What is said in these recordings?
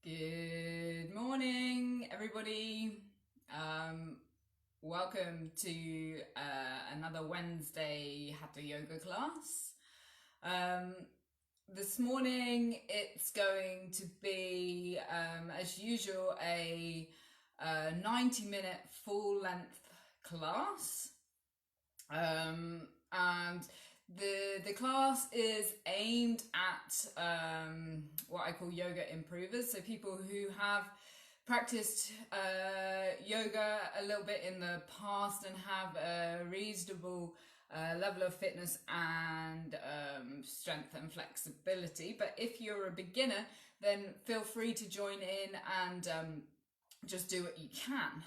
Good morning, everybody. Welcome to another Wednesday Hatha yoga class. This morning it's going to be, as usual, a 90-minute full-length class. And the class is aimed at what I call yoga improvers, so people who have practiced yoga a little bit in the past and have a reasonable level of fitness and strength and flexibility. But if you're a beginner, then feel free to join in and just do what you can.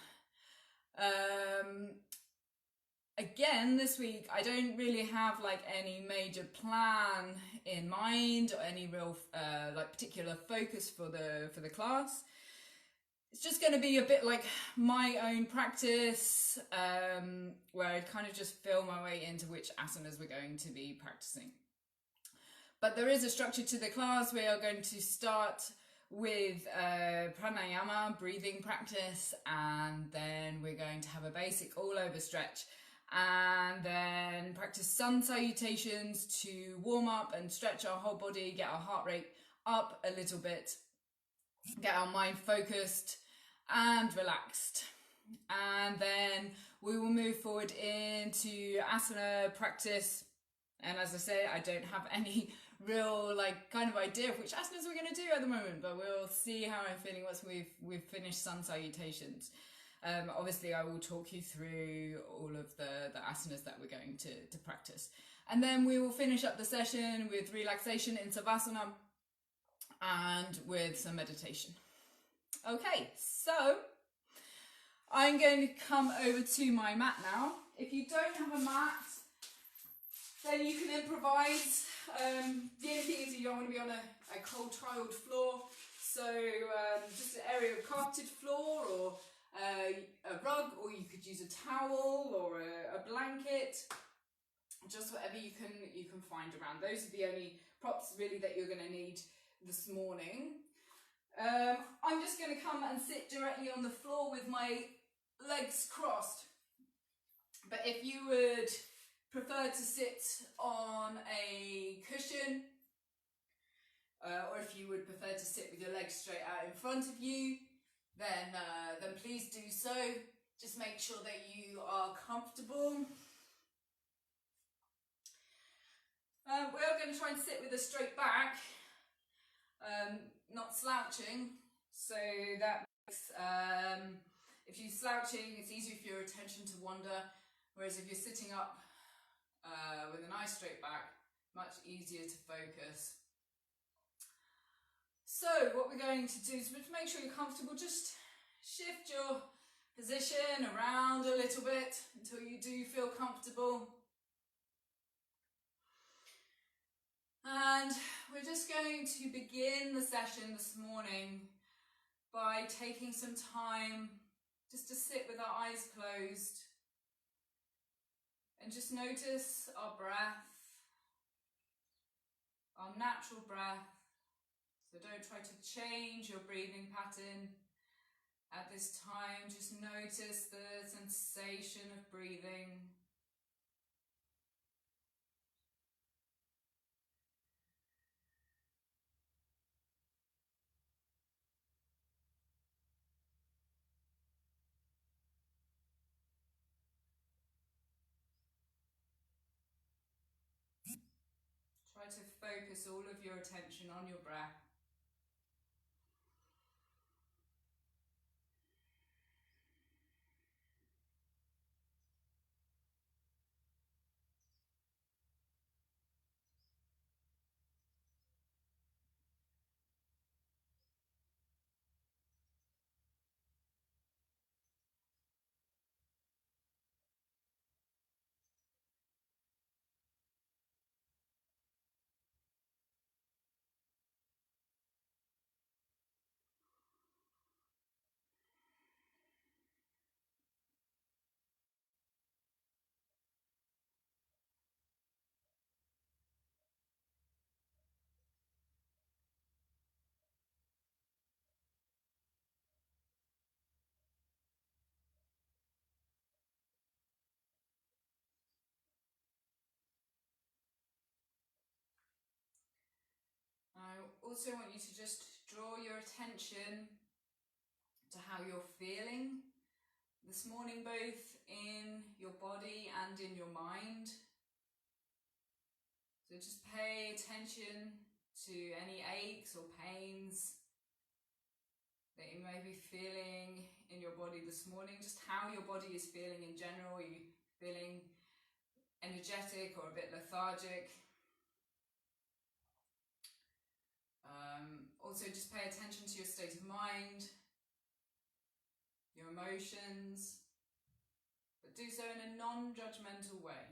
Again, this week I don't really have like any major plan in mind or any real like particular focus for the class. It's just going to be a bit like my own practice, where I kind of just feel my way into which asanas we're going to be practicing. But there is a structure to the class. We are going to start with pranayama, breathing practice, and then we're going to have a basic all-over stretch, and then practice sun salutations to warm up and stretch our whole body, get our heart rate up a little bit, get our mind focused and relaxed. And then we will move forward into asana practice. And as I say, I don't have any real like kind of idea of which asanas we're going to do at the moment, but we'll see how I'm feeling once we've finished sun salutations. Obviously I will talk you through all of the asanas that we're going to practice. And then we will finish up the session with relaxation in Savasana and with some meditation. Okay, so I'm going to come over to my mat now. If you don't have a mat, then you can improvise. The only thing is you don't want to be on a cold tiled floor. So just an area of carpeted floor or a rug, or you could use a towel or a blanket, just whatever you can find around. Those are the only props really that you're going to need this morning. I'm just going to come and sit directly on the floor with my legs crossed. But if you would prefer to sit on a cushion, or if you would prefer to sit with your legs straight out in front of you, then please do so. Just make sure that you are comfortable. We are going to try and sit with a straight back, not slouching. So that makes, if you're slouching, it's easier for your attention to wander, whereas if you're sitting up with a nice straight back, much easier to focus. So what we're going to do is to make sure you're comfortable, just shift your position around a little bit until you do feel comfortable. And we're just going to begin the session this morning by taking some time just to sit with our eyes closed and just notice our breath, our natural breath. So don't try to change your breathing pattern at this time. Just notice the sensation of breathing. Try to focus all of your attention on your breath. also want you to just draw your attention to how you're feeling this morning, both in your body and in your mind. So just pay attention to any aches or pains that you may be feeling in your body this morning, just how your body is feeling in general. Are you feeling energetic or a bit lethargic? Also just pay attention to your state of mind, your emotions, but do so in a non-judgmental way.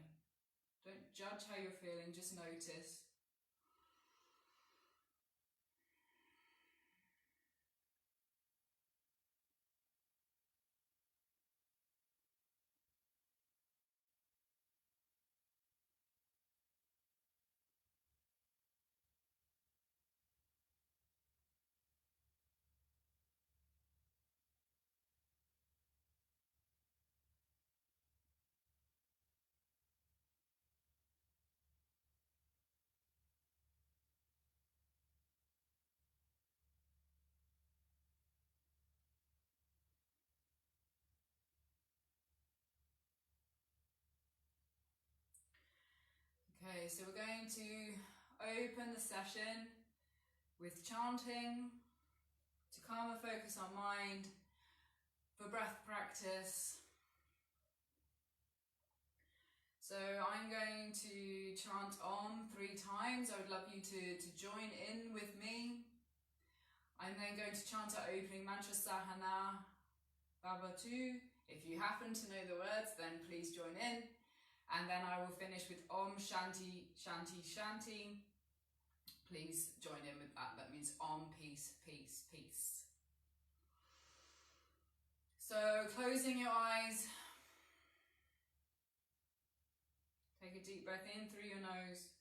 Don't judge how you're feeling, just notice. Okay, so we're going to open the session with chanting to calm and focus our mind for breath practice. So I'm going to chant Om 3 times. I would love you to join in with me. I'm then going to chant our opening mantra Sahana Bhavatu. If you happen to know the words, then please join in. And then I will finish with Om Shanti Shanti Shanti. Please join in with that. That means Om, peace, peace, peace. So closing your eyes. Take a deep breath in through your nose.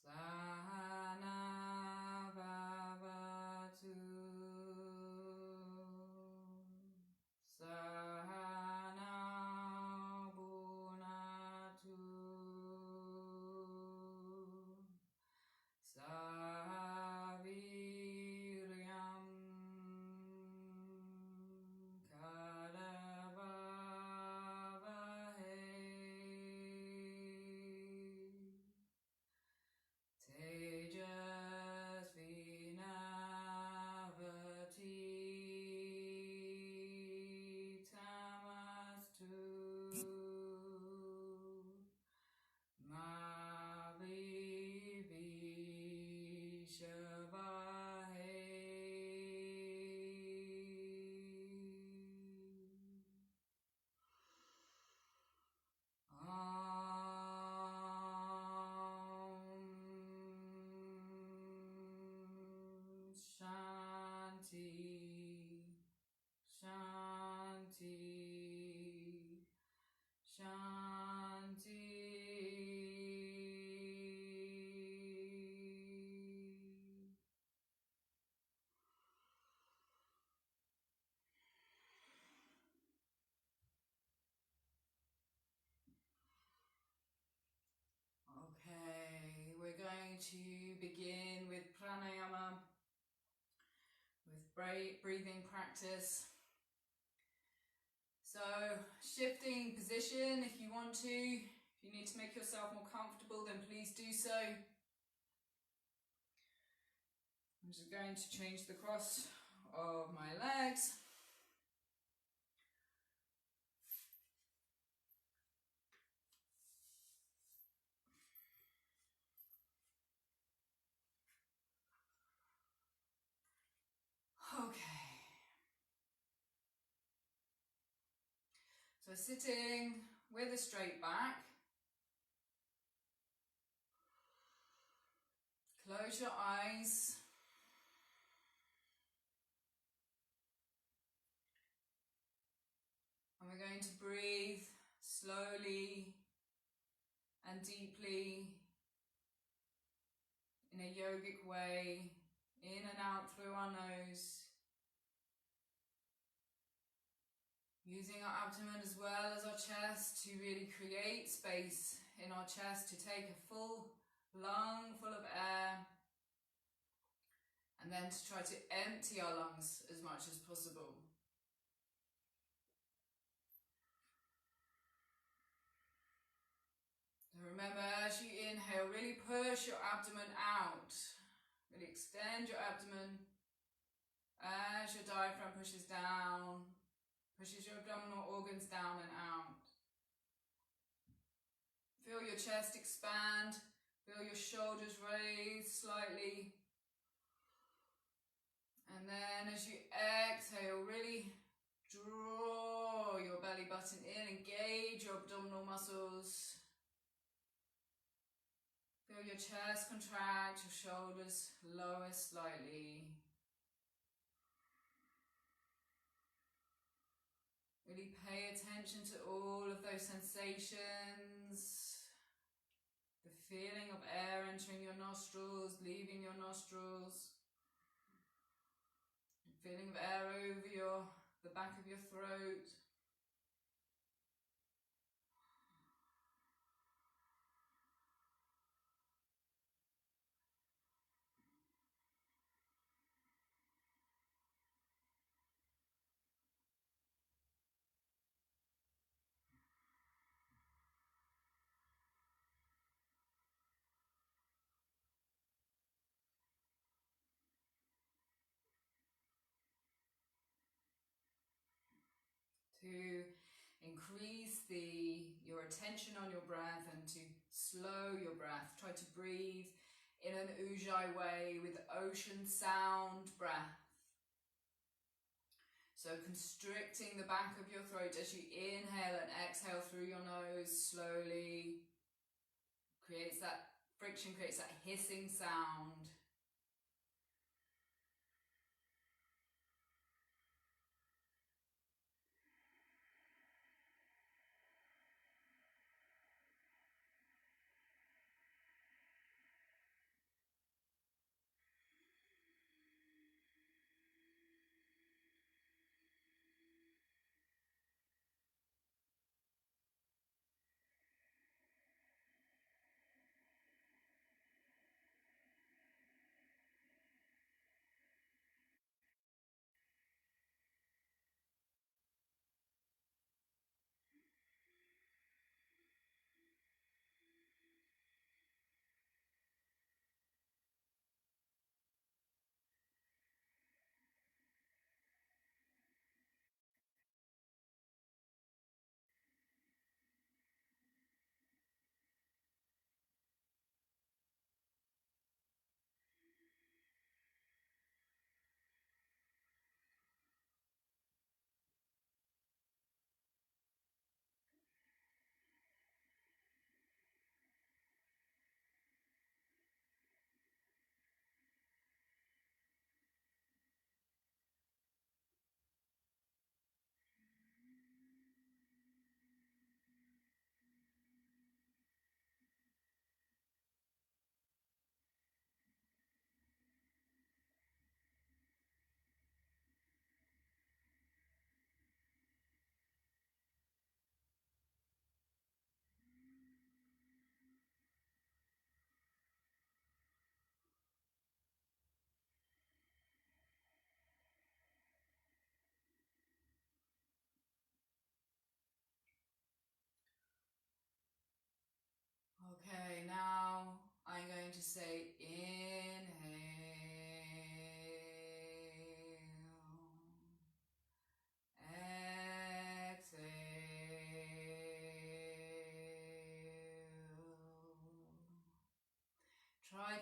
Sahana Bhavatu Sahana Bhunatu Saviryam Karavavahe Tejasvinavati Tamastu Ma Shanti, Shanti, Shanti. Okay, we're going to begin with pranayama, with breathing practice. So shifting position if you want to. If you need to make yourself more comfortable, then please do so. I'm just going to change the cross of my legs. Okay. So sitting with a straight back. Close your eyes. And we're going to breathe slowly and deeply in a yogic way, in and out through our nose. Using our abdomen as well as our chest to really create space in our chest to take a full lung full of air, and then to try to empty our lungs as much as possible. So remember, as you inhale, really push your abdomen out. Really extend your abdomen as your diaphragm pushes down. Pushes your abdominal organs down and out. Feel your chest expand. Feel your shoulders raise slightly. And then as you exhale, really draw your belly button in. Engage your abdominal muscles. Feel your chest contract, your shoulders lower slightly. Really pay attention to all of those sensations. The feeling of air entering your nostrils, leaving your nostrils. The feeling of air over the back of your throat. To increase your attention on your breath and to slow your breath. Try to breathe in an ujjayi way with ocean sound breath. So constricting the back of your throat as you inhale and exhale through your nose slowly. Creates that friction, creates that hissing sound. Okay, now I'm going to say inhale,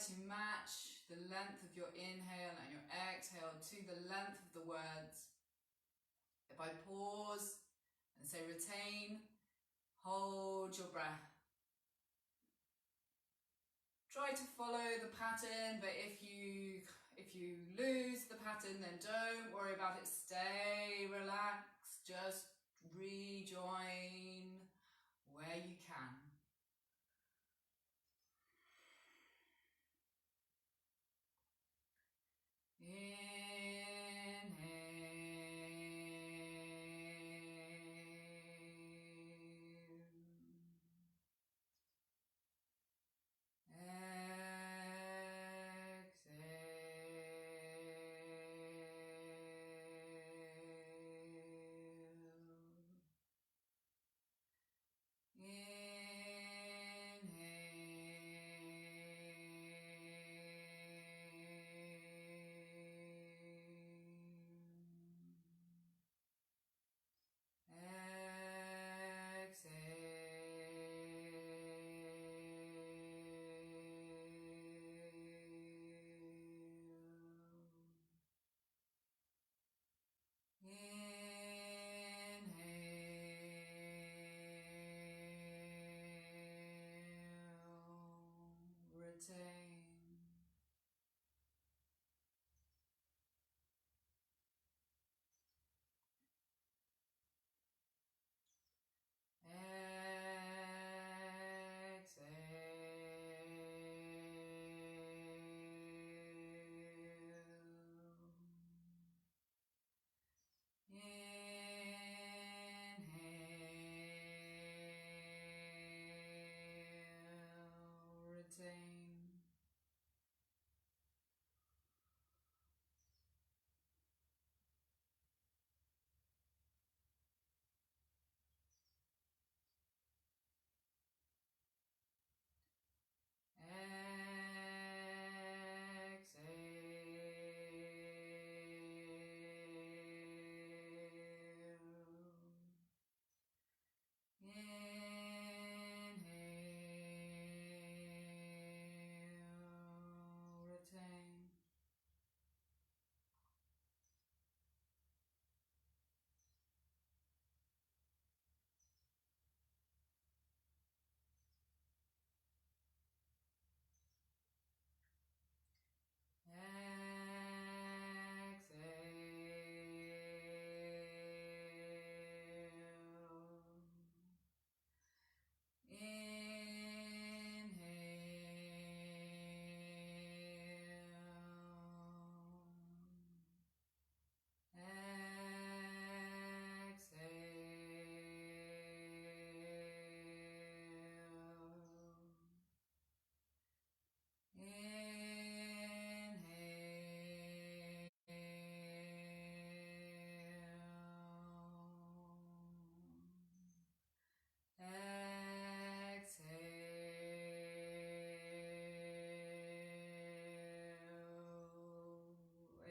to match the length of your inhale and your exhale to the length of the words. If I pause and say retain, hold your breath. Try to follow the pattern, but if you lose the pattern, then don't worry about it. Stay relaxed, just rejoin where you can.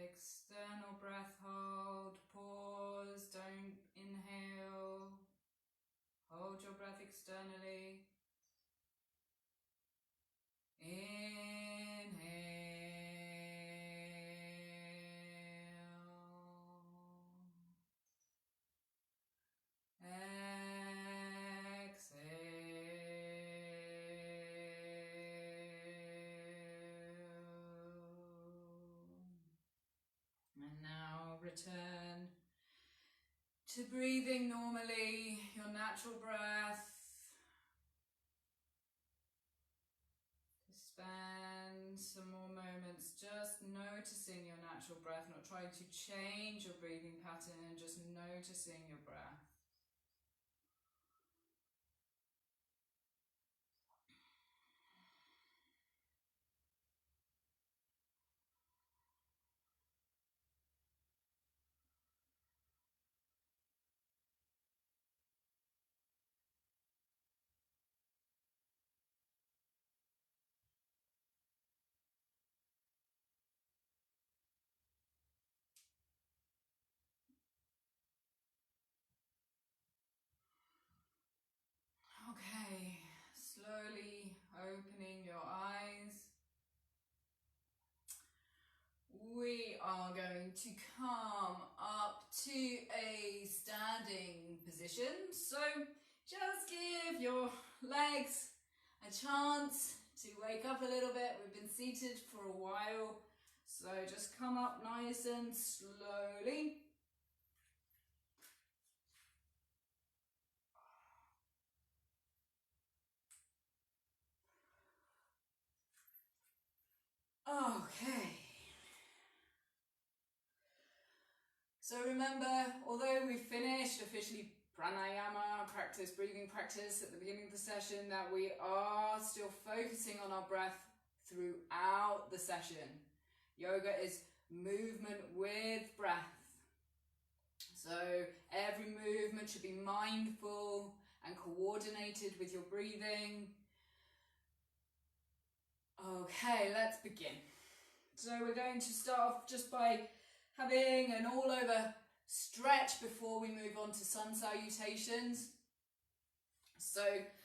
External breath hold, pause, don't inhale. Hold your breath externally. Inhale. And now return to breathing normally, your natural breath. Spend some more moments just noticing your natural breath, not trying to change your breathing pattern, just noticing your breath. are going to come up to a standing position. So just give your legs a chance to wake up a little bit. We've been seated for a while, so just come up nice and slowly. Okay. So remember, although we finished officially pranayama practice, breathing practice at the beginning of the session, that we are still focusing on our breath throughout the session. Yoga is movement with breath. So every movement should be mindful and coordinated with your breathing. Okay, let's begin. So we're going to start off just by having an all over stretch before we move on to sun salutations. So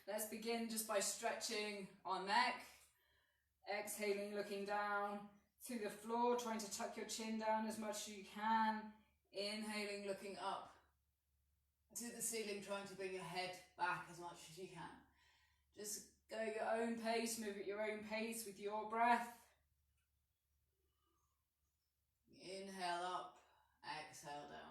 let's begin just by stretching our neck, exhaling, looking down to the floor, trying to tuck your chin down as much as you can, inhaling, looking up to the ceiling, trying to bring your head back as much as you can. Just go at your own pace, move at your own pace with your breath. Inhale up, exhale down.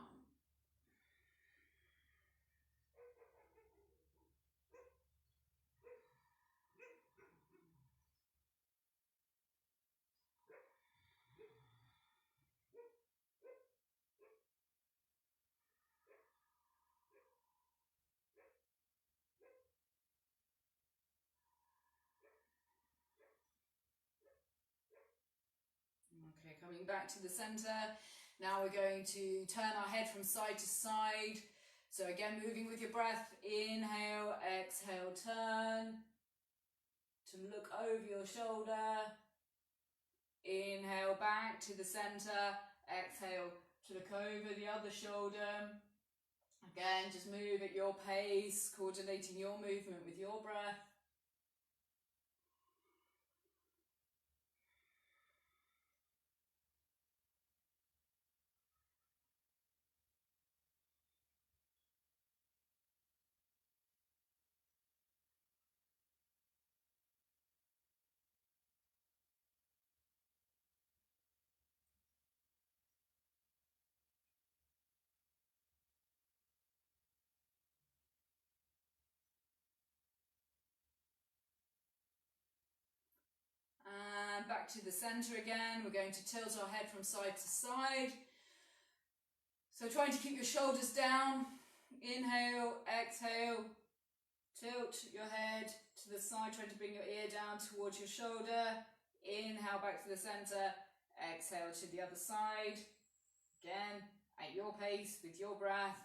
Okay, coming back to the center. Now we're going to turn our head from side to side. So again, moving with your breath. Inhale, exhale, turn. To look over your shoulder. Inhale back to the center. Exhale to look over the other shoulder. Again, just move at your pace, coordinating your movement with your breath. And back to the center again. We're going to tilt our head from side to side. So trying to keep your shoulders down. Inhale, exhale. Tilt your head to the side, trying to bring your ear down towards your shoulder. Inhale back to the center. Exhale to the other side. Again, at your pace with your breath.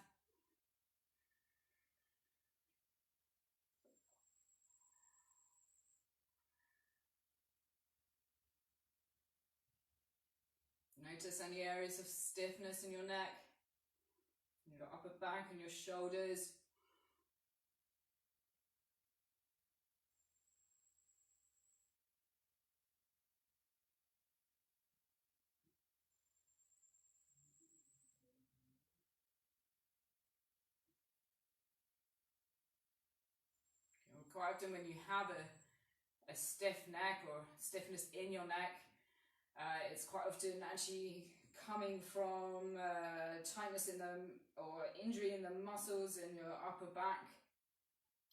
Notice any areas of stiffness in your neck, your upper back and your shoulders. Quite often when you have a stiff neck or stiffness in your neck, it's quite often actually coming from tightness in the, or injury in the muscles in your upper back.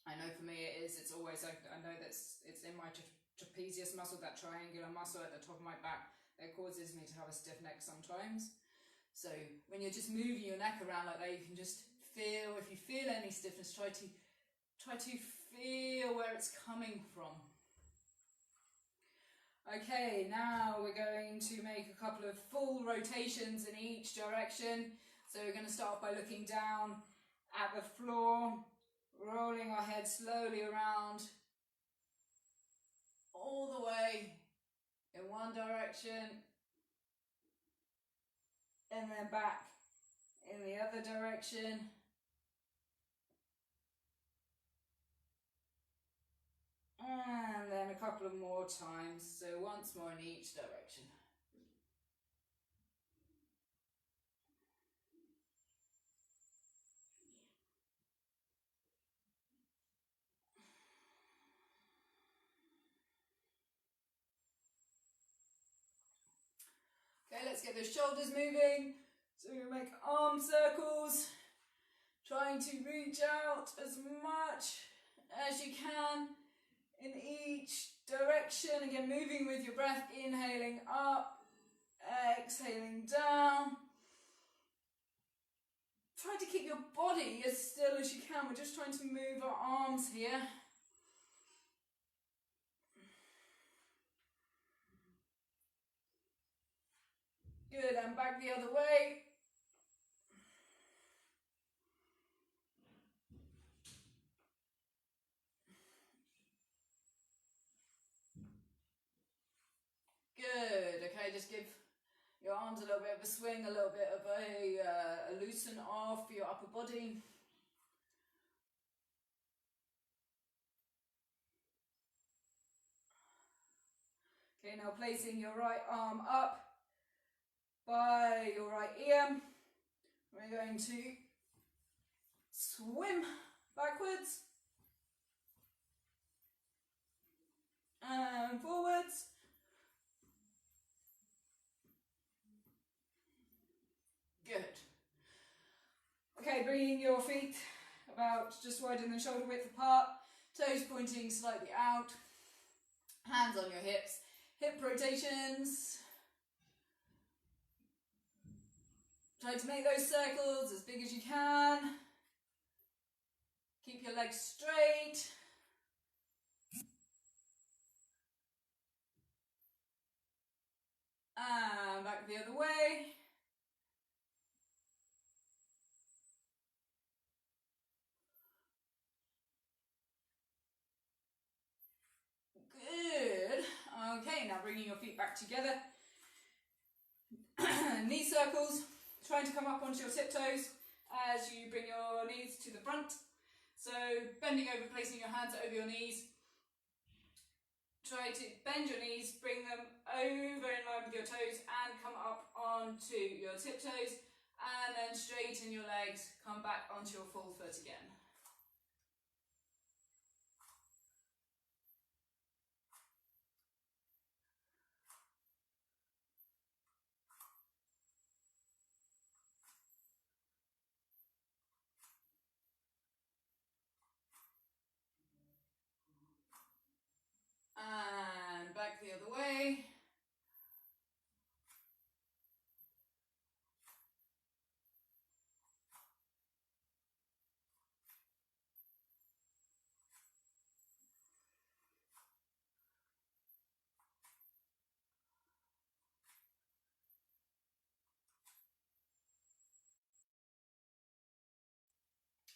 I know for me it is, it's always, I know that it's in my trapezius muscle, that triangular muscle at the top of my back, that causes me to have a stiff neck sometimes. So when you're just moving your neck around like that, you can just feel, if you feel any stiffness, try to feel where it's coming from. Okay, now we're going to make a couple of full rotations in each direction. So we're going to start by looking down at the floor, rolling our head slowly around all the way in one direction and then back in the other direction. And then a couple of more times, so once more in each direction. Okay, let's get those shoulders moving. So we're going to make arm circles, trying to reach out as much as you can in each direction. Again, moving with your breath, inhaling up, exhaling down. Try to keep your body as still as you can. We're just trying to move our arms here. Good, and back the other way. Good, okay, just give your arms a little bit of a swing, a little bit of a loosen off your upper body. Okay, now placing your right arm up by your right ear. We're going to swim backwards and forwards. Good. Okay, bringing your feet about just wider than shoulder width apart, toes pointing slightly out, hands on your hips, hip rotations. Try to make those circles as big as you can. Keep your legs straight. And back the other way. Good. Okay, now bringing your feet back together. Knee circles. Trying to come up onto your tiptoes as you bring your knees to the front. So bending over, placing your hands over your knees. Try to bend your knees, bring them over in line with your toes and come up onto your tiptoes, and then straighten your legs, come back onto your full foot again. And back the other way.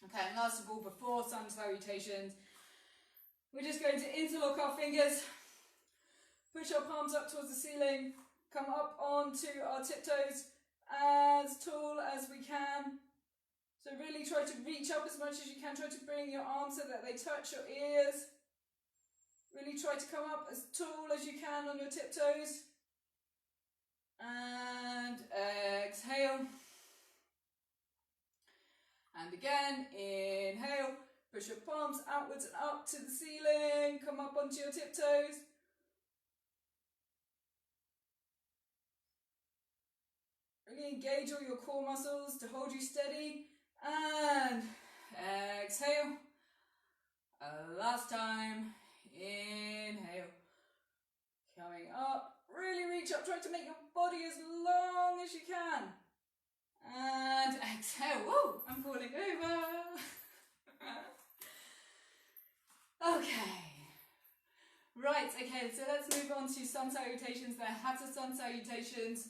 Okay, and last of all, before sun salutations, we're just going to interlock our fingers, push our palms up towards the ceiling, come up onto our tiptoes as tall as we can. So really try to reach up as much as you can, try to bring your arms so that they touch your ears. Really try to come up as tall as you can on your tiptoes. And exhale. And again, inhale, push your palms outwards and up to the ceiling, come up onto your tiptoes. Really engage all your core muscles to hold you steady. And exhale. Last time, inhale. Coming up, really reach up, try to make your body as long as you can. And exhale. Woo, I'm falling over. Okay. Right, okay, so let's move on to sun salutations. They're Hatha sun salutations.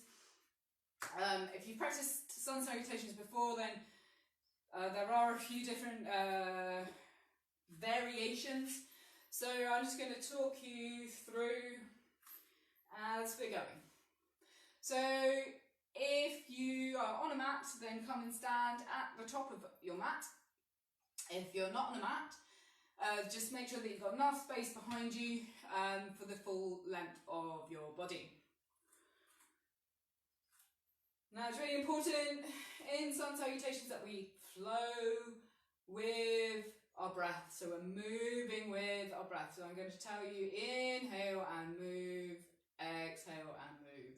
If you've practiced sun salutations before, then there are a few different variations. So I'm just going to talk you through as we're going. So if you are on a mat, then come and stand at the top of your mat. If you're not on a mat, just make sure that you've got enough space behind you for the full length of your body. Now it's really important in sun salutations that we flow with our breath. So we're moving with our breath. So I'm going to tell you, inhale and move, exhale and move.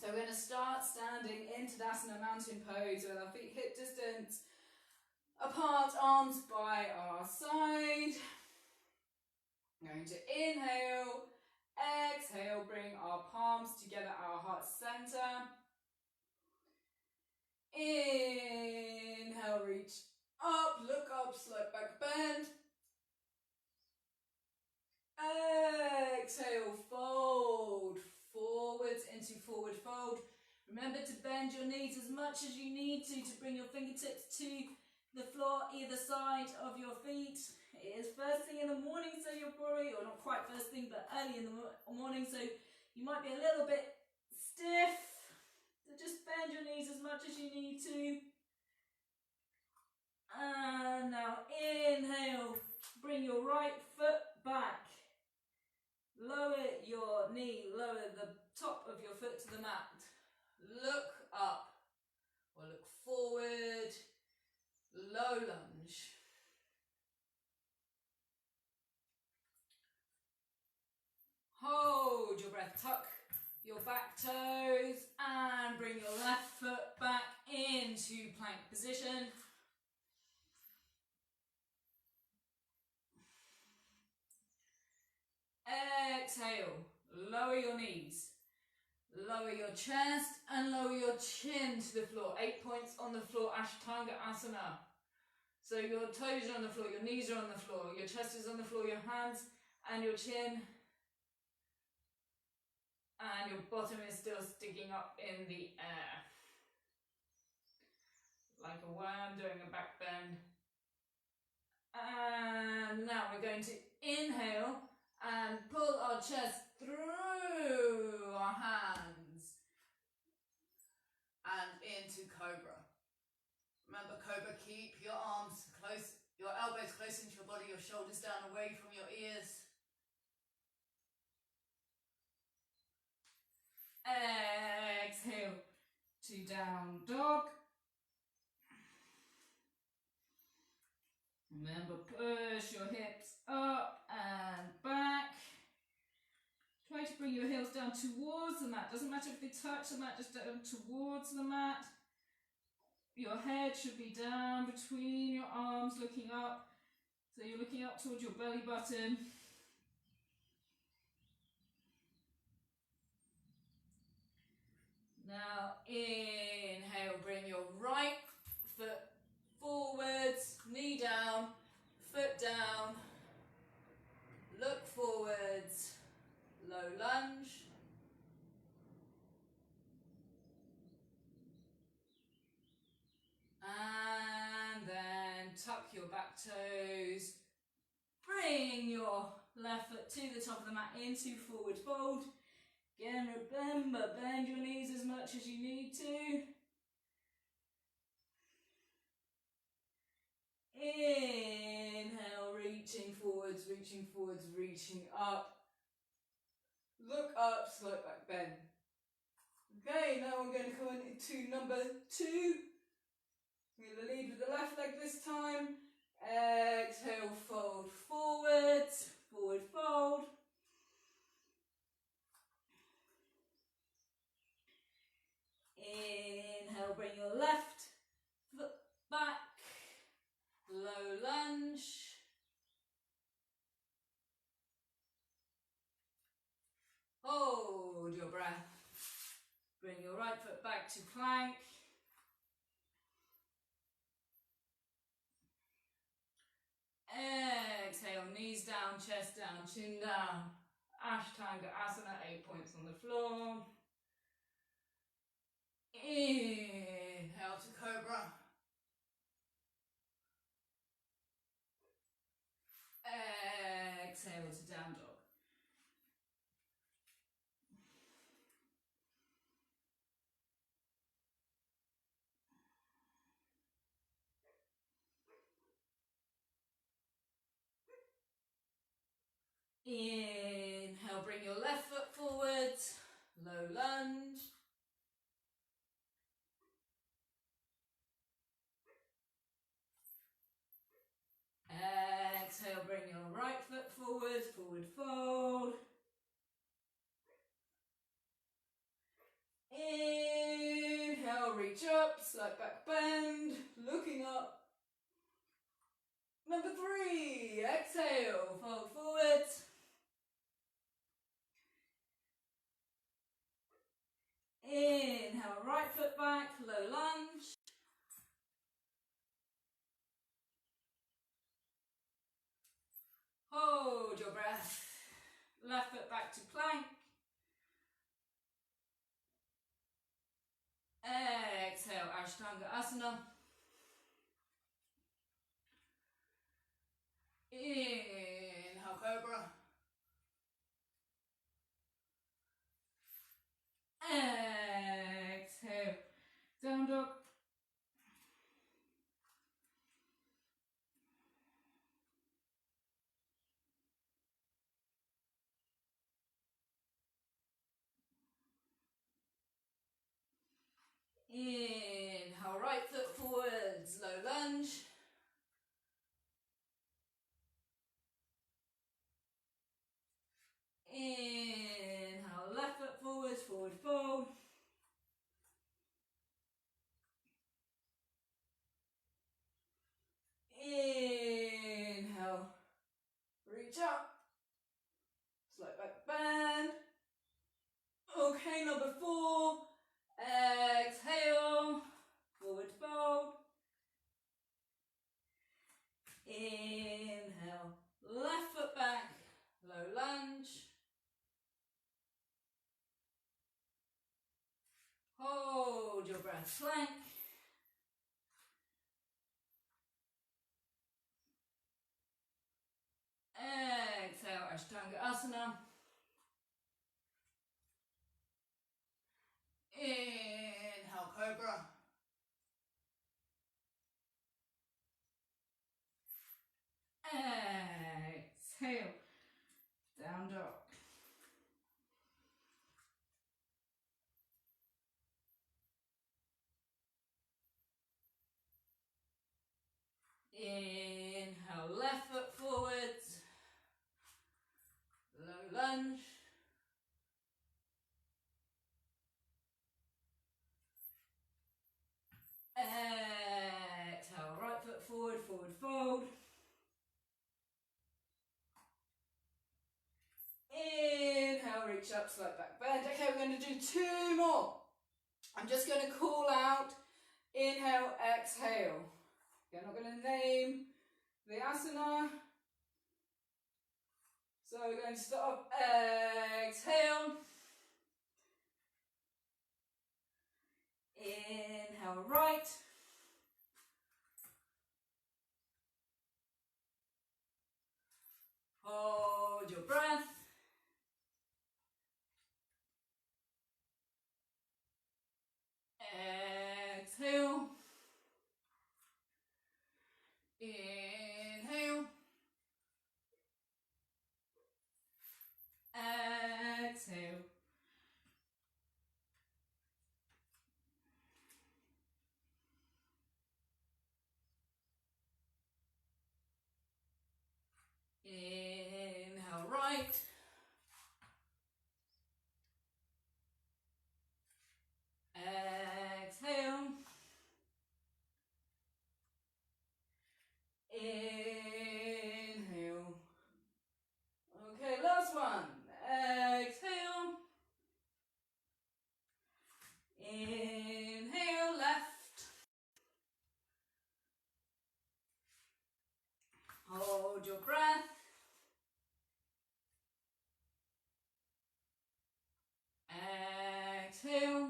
So we're going to start standing in Tadasana mountain pose with our feet hip distance apart, arms by our side. I'm going to inhale, exhale, bring our palms together, our heart center. Inhale, reach up, look up, slight back bend. Exhale, fold forwards into forward fold. Remember to bend your knees as much as you need to bring your fingertips to the floor either side of your feet. It is first thing in the morning, so you're probably, or not quite first thing, but early in the morning, so you might be a little bit stiff. So just bend your knees as much as you need to. And now inhale, bring your right foot back. Lower your knee, lower the top of your foot to the mat. Look up or look forward, low lunge. Hold your breath, tuck your back toes and bring your left foot back into plank position. Exhale, lower your knees, lower your chest and lower your chin to the floor. 8 points on the floor, Ashtanga Asana. So your toes are on the floor, your knees are on the floor, your chest is on the floor, your hands and your chin and your bottom is still sticking up in the air. Like a worm doing a back bend. And now we're going to inhale and pull our chest through our hands and into Cobra. Remember Cobra, keep your arms close, your elbows close into your body, your shoulders down away from your ears. Exhale to down dog. Remember, push your hips up and back. Try to bring your heels down towards the mat. Doesn't matter if they touch the mat, just down towards the mat. Your head should be down between your arms, looking up. So you're looking up towards your belly button. Now inhale, bring your right foot forwards, knee down, foot down, look forwards, low lunge. And then tuck your back toes, bring your left foot to the top of the mat into forward fold. Again, remember, bend your knees as much as you need to. Inhale, reaching forwards, reaching up. Look up, slight back bend. Okay, now I'm going to come into number 2. I'm going to lead with the left leg this time. Exhale, fold forwards, forward fold. Inhale, bring your left foot back, low lunge. Hold your breath. Bring your right foot back to plank. Exhale, knees down, chest down, chin down. Ashtanga Asana, 8 points on the floor. Inhale to Cobra. Exhale to down dog. Inhale, bring your left foot forwards, low lunge. Exhale, bring your right foot forward, forward fold. Inhale, reach up, slight back bend, looking up. Number 3, exhale, fold forward. Inhale, right foot back, low lunge. Hold your breath. Left foot back to plank. Exhale, Ashtanga Asana. Inhale, Cobra. Exhale, down dog. Inhale, right foot forwards, low lunge. Inhale, left foot forwards, forward fold. Inhale, reach up, slight back bend. Okay, number 4, exhale, forward fold. Inhale, left foot back, low lunge. Hold your breath, plank. Exhale, Ashtanga Asana. Inhale, Cobra. Exhale, down dog. Inhale, left foot forwards, low lunge. Exhale, right foot forward, forward fold. Inhale, reach up, slight back bend. Okay, we're going to do 2 more. I'm just going to call out, inhale, exhale. Okay, I'm not going to name the asana. So we're going to stop, exhale. Inhale, right. Hold your breath. Exhale. Inhale. Exhale. Inhale, right. Exhale. Inhale. Okay, last one. Exhale. Inhale, left. Hold your breath. Exhale.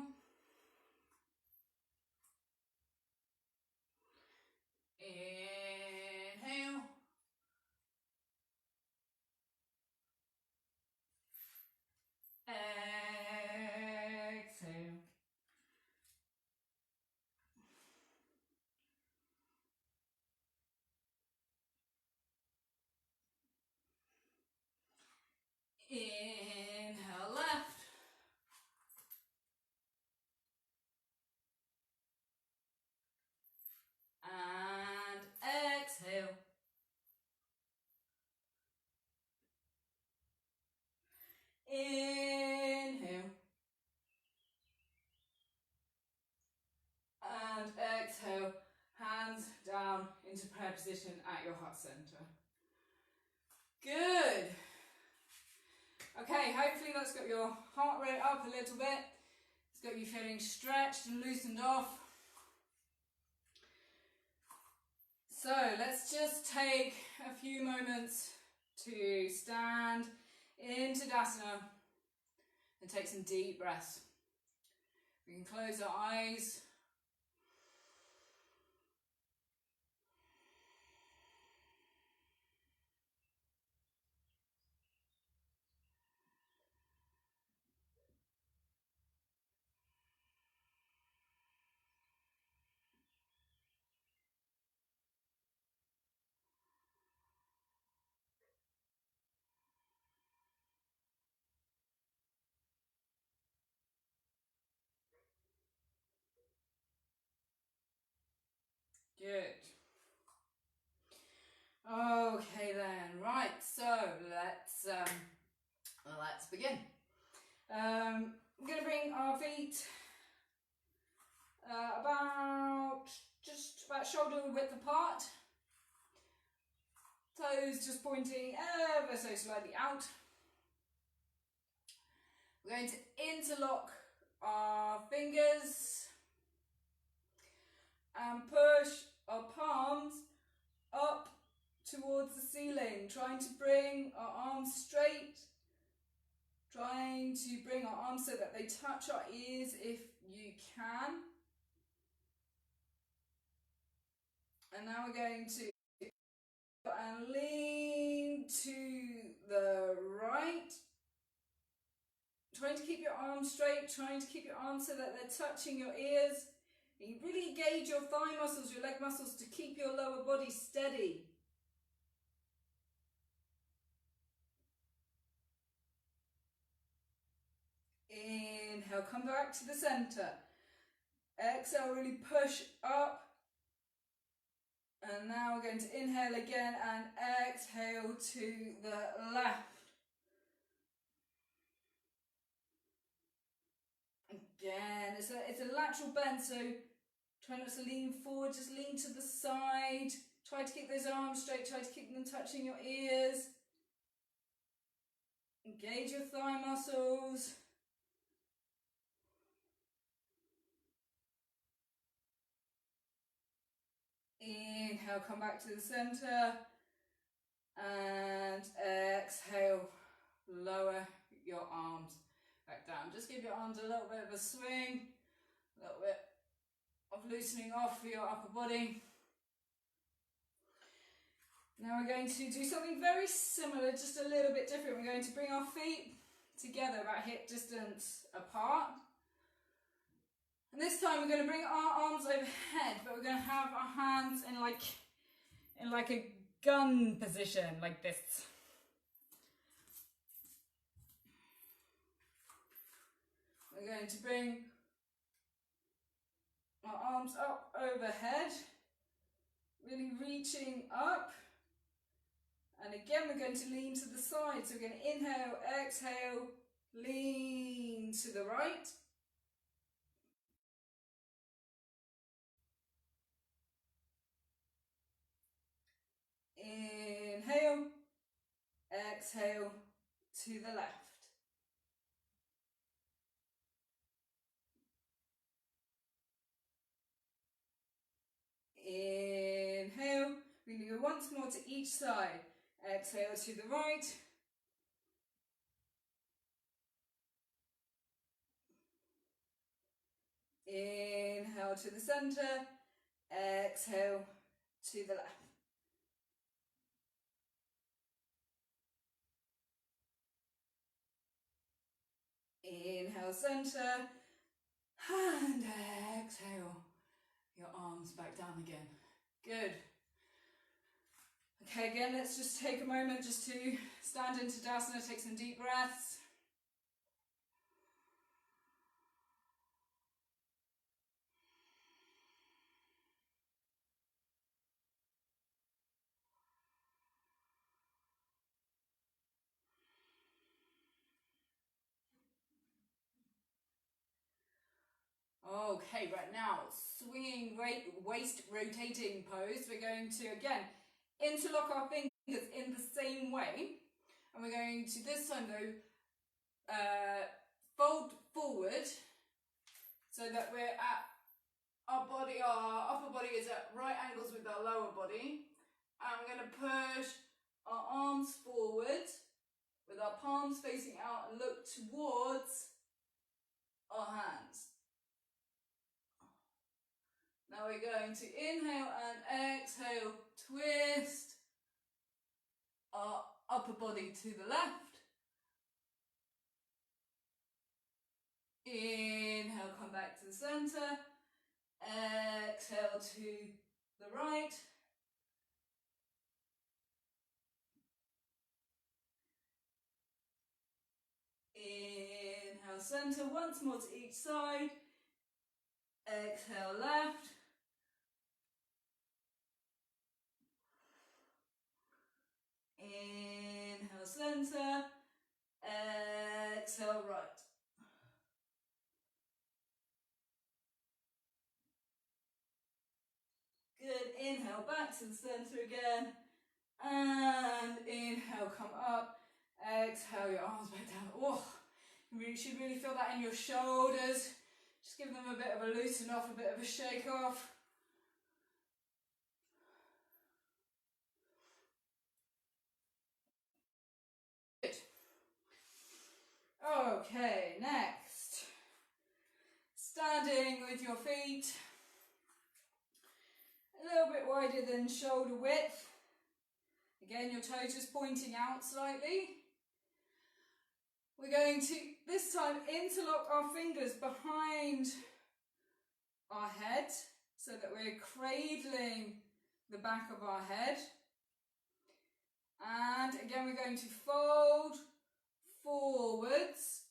Inhale. Exhale. Inhale, left. And exhale. Inhale. exhale, hands down into prayer position at your heart center. Good. Okay, hopefully that's got your heart rate up a little bit. It's got you feeling stretched and loosened off. So let's just take a few moments to stand into Tadasana and take some deep breaths. We can close our eyes. Good. Okay then, right, so let's begin. We're going to bring our feet just about shoulder width apart. Toes just pointing ever so slightly out. We're going to interlock our fingers and push our palms up towards the ceiling, trying to bring our arms straight, trying to bring our arms so that they touch our ears if you can. And now we're going to and lean to the right, trying to keep your arms straight, trying to keep your arms so that they're touching your ears. And you really engage your thigh muscles, your leg muscles to keep your lower body steady. Inhale, come back to the center. Exhale, really push up. And now we're going to inhale again and exhale to the left. Again, it's a lateral bend, so try not to lean forward, just lean to the side. Try to keep those arms straight, try to keep them touching your ears. Engage your thigh muscles. Inhale, come back to the center. And exhale, lower your arms back down. Just give your arms a little bit of a swing, a little bit of loosening off for your upper body. Now we're going to do something very similar, just a little bit different. We're going to bring our feet together about hip distance apart. And this time we're going to bring our arms overhead, but we're going to have our hands in like a gun position, like this. We're going to bring our arms up overhead, really reaching up. And again, we're going to lean to the side. So we're going to inhale, exhale, lean to the right. Inhale, exhale to the left. Inhale, we're going to go once more to each side. Exhale to the right. Inhale to the center. Exhale to the left. Inhale, center, and exhale. Your arms back down again. Good. Okay, again, let's just take a moment just to stand into Tadasana, take some deep breaths. Okay, right now, swinging waist rotating pose. We're going to, again, interlock our fingers in the same way. And we're going to, this time though, fold forward so that we're at our body, our upper body is at right angles with our lower body. And we're going to push our arms forward with our palms facing out and look towards our hands. Now we're going to inhale and exhale, twist our upper body to the left. Inhale, come back to the center. Exhale to the right. Inhale, center, once more to each side. Exhale, left. Inhale, center. Exhale, right. Good, inhale, back to the center again. And inhale, come up. Exhale, your arms back down. Oh, you should really feel that in your shoulders. Just give them a bit of a loosen off, a bit of a shake off. Good. Okay, next. Standing with your feet a little bit wider than shoulder width. Again, your toes just pointing out slightly. We're going to, this time, interlock our fingers behind our head so that we're cradling the back of our head. And again, we're going to fold forwards.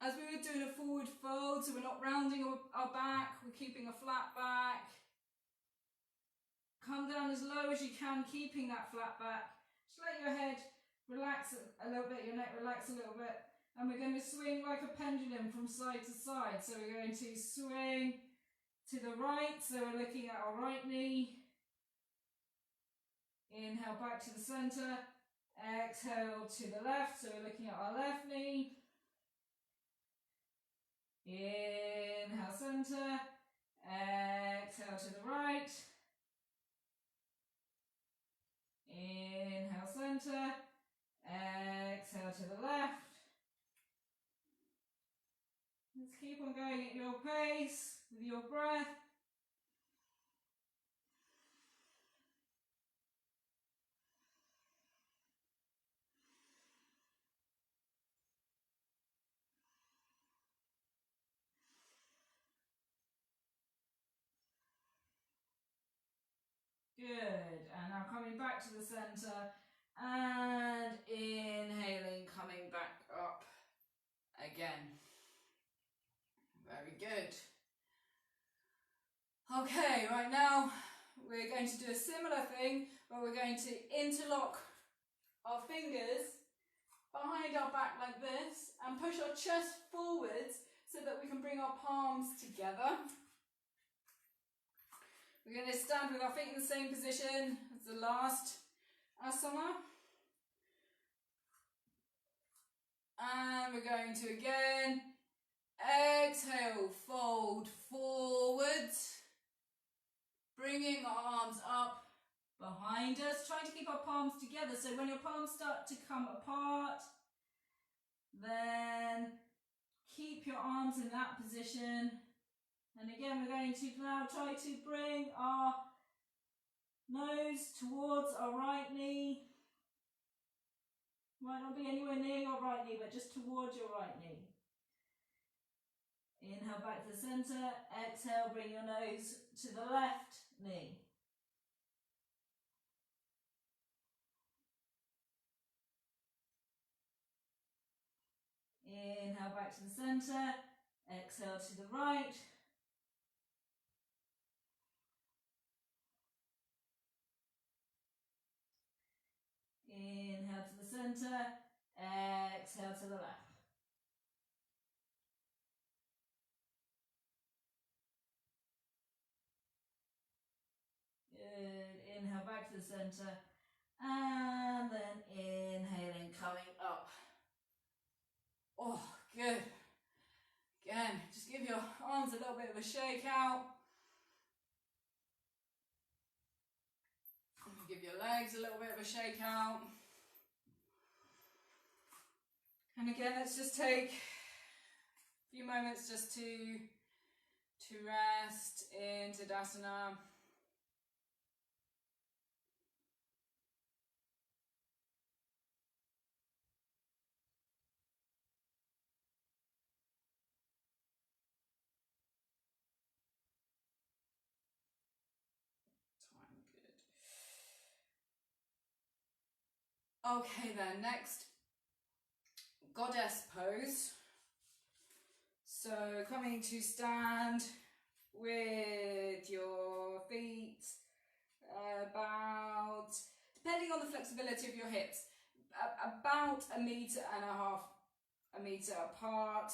As we were doing a forward fold, so we're not rounding our back, we're keeping a flat back. Come down as low as you can, keeping that flat back. Just let your head relax a little bit, your neck relax a little bit. And we're going to swing like a pendulum from side to side. So we're going to swing to the right, so we're looking at our right knee. Inhale back to the center. Exhale to the left, so we're looking at our left knee. Inhale, center. Exhale to the right. Inhale, center. Exhale to the left. Let's keep on going at your pace with your breath. Good, and now coming back to the center and inhaling, coming back up again. Very good. Okay, right now we're going to do a similar thing, but we're going to interlock our fingers behind our back like this and push our chest forwards so that we can bring our palms together. We're going to stand with our feet in the same position as the last asana. And we're going to again exhale, fold forwards, bringing our arms up behind us, trying to keep our palms together. So when your palms start to come apart, then keep your arms in that position. And again, we're going to now try to bring our nose towards our right knee. Might not be anywhere near your right knee, but just towards your right knee. Inhale back to the center. Exhale, bring your nose to the left knee. Inhale back to the center. Exhale to the right. Inhale to the center, exhale to the left. inhale back to the center, and then inhaling, coming up. Oh, good. Again, just give your arms a little bit of a shake out. Give your legs a little bit of a shake out. And again, let's just take a few moments just to rest in Tadasana. Okay then, next, goddess pose. So coming to stand with your feet about, depending on the flexibility of your hips, about 1.5 meters, a meter apart.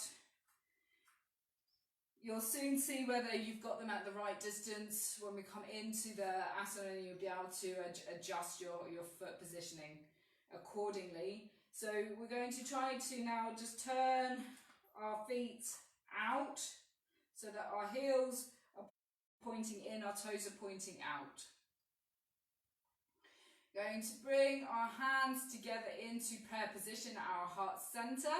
You'll soon see whether you've got them at the right distance when we come into the asana, and you'll be able to adjust your foot positioning accordingly. So we're going to try to now just turn our feet out so that our heels are pointing in, our toes are pointing out. Going to bring our hands together into prayer position at our heart center.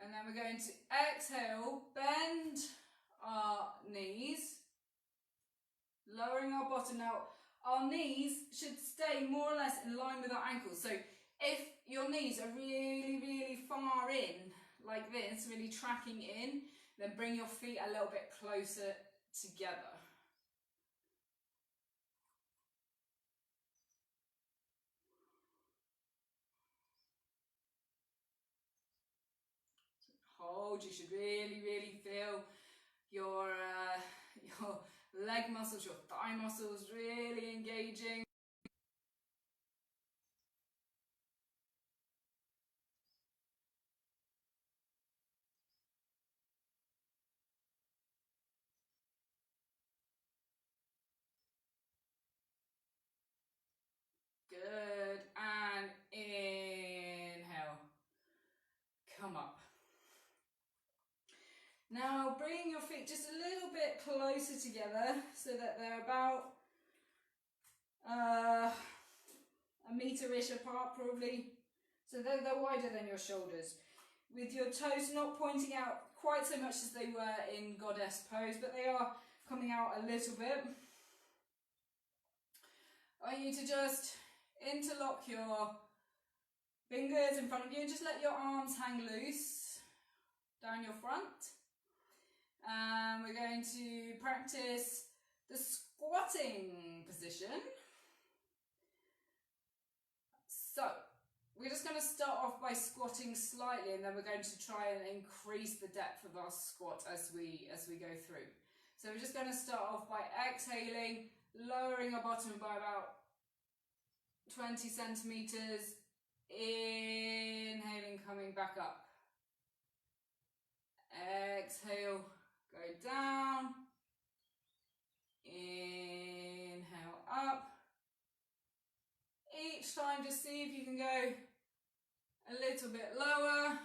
And then we're going to exhale, bend our knees, lowering our bottom. Now, our knees should stay more or less in line with our ankles. So if your knees are really, really far in, like this, really tracking in, then bring your feet a little bit closer together. Hold. You should really, really feel your leg muscles, your thigh muscles really engaging. Good. And inhale. Come up. Now bring your feet just a little bit closer together so that they're about 1 meter-ish apart probably. So they're wider than your shoulders. With your toes not pointing out quite so much as they were in goddess pose, but they are coming out a little bit. I want you to just interlock your fingers in front of you and just let your arms hang loose down your front. And we're going to practice the squatting position. So we're just going to start off by squatting slightly, and then we're going to try and increase the depth of our squat as we go through. So we're just going to start off by exhaling, lowering our bottom by about 20 centimeters, inhaling, coming back up. Exhale, go down, inhale up. Each time just see if you can go a little bit lower.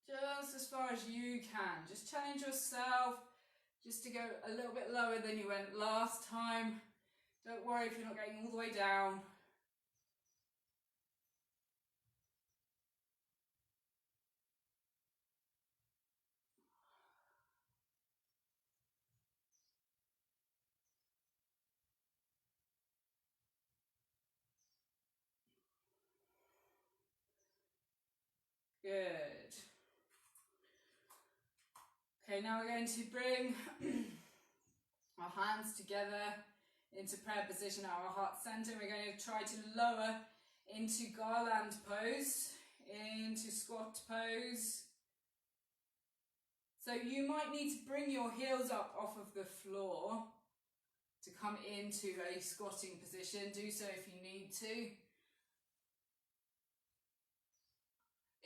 Just as far as you can. Just challenge yourself just to go a little bit lower than you went last time. Don't worry if you're not getting all the way down. Good. Okay, now we're going to bring our hands together into prayer position at our heart center. We're going to try to lower into garland pose, into squat pose. So you might need to bring your heels up off of the floor to come into a squatting position. Do so if you need to.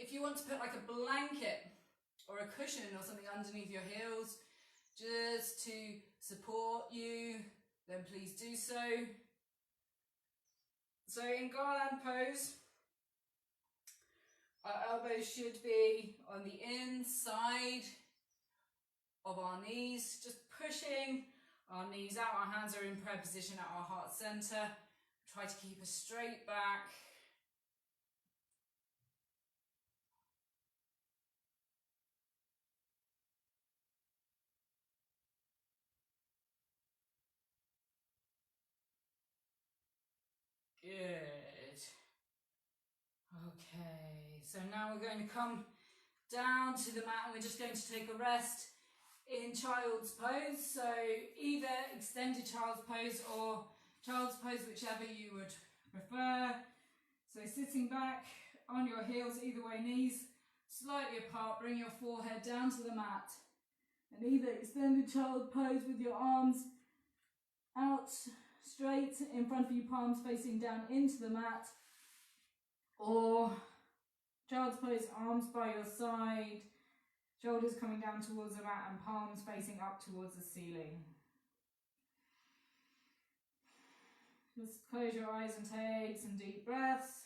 If you want to put like a blanket or a cushion or something underneath your heels just to support you, then please do so. So in garland pose, our elbows should be on the inside of our knees, just pushing our knees out. Our hands are in prayer position at our heart center. Try to keep a straight back. Good. Okay, so now we're going to come down to the mat and we're just going to take a rest in child's pose. So either extended child's pose or child's pose, whichever you would prefer. So sitting back on your heels, either way, knees slightly apart, bring your forehead down to the mat. And either extended child pose with your arms out straight in front of you, palms facing down into the mat, or child's pose, arms by your side, shoulders coming down towards the mat and palms facing up towards the ceiling. Just close your eyes and take some deep breaths.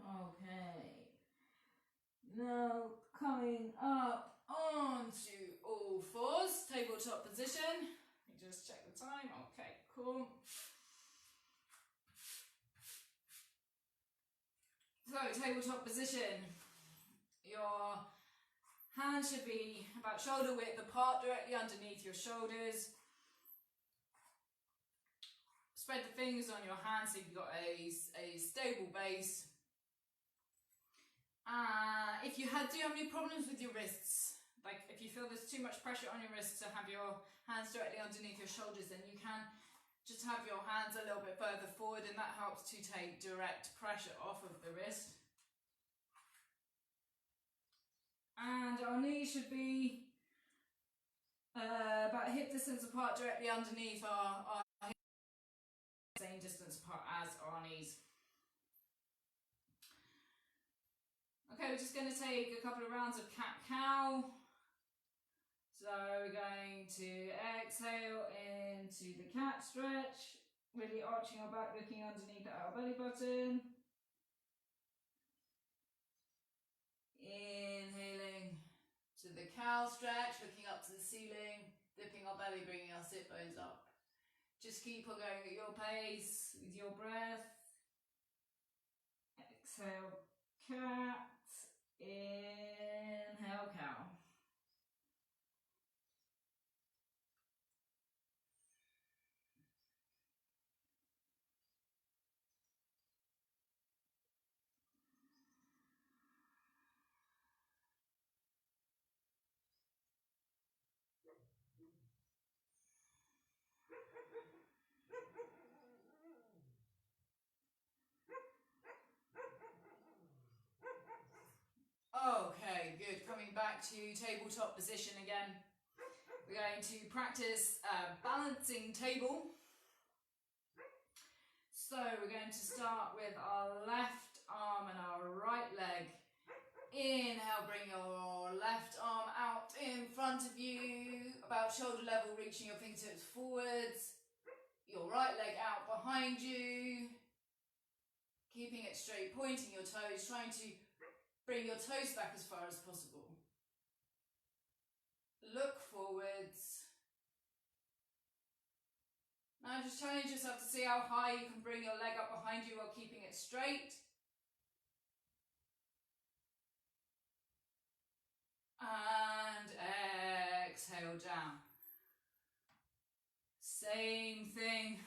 Okay, now coming up onto all fours, tabletop position. Let me just check the time. Okay, cool. So tabletop position, your hands should be about shoulder width apart, directly underneath your shoulders. Spread the fingers on your hands so you've got a stable base. If you do have any problems with your wrists, like if you feel there's too much pressure on your wrists to have your hands directly underneath your shoulders, then you can just have your hands a little bit further forward and that helps to take direct pressure off of the wrist. And our knees should be about hip distance apart, directly underneath our hips, same distance apart as our knees. Okay, we're just going to take a couple of rounds of cat-cow. So we're going to exhale into the cat stretch, really arching our back, looking underneath our belly button. Inhaling to the cow stretch, looking up to the ceiling, dipping our belly, bringing our sit bones up. Just keep on going at your pace with your breath. Exhale, cat. Inhale, cow. Okay, good. Coming back to tabletop position again. We're going to practice balancing table. So we're going to start with our left arm and our right leg. Inhale, bring your left arm out in front of you, about shoulder level, reaching your fingertips forwards. Your right leg out behind you. Keeping it straight, pointing your toes, trying to bring your toes back as far as possible. Look forwards. Now just challenge yourself to see how high you can bring your leg up behind you while keeping it straight. And exhale down. Same thing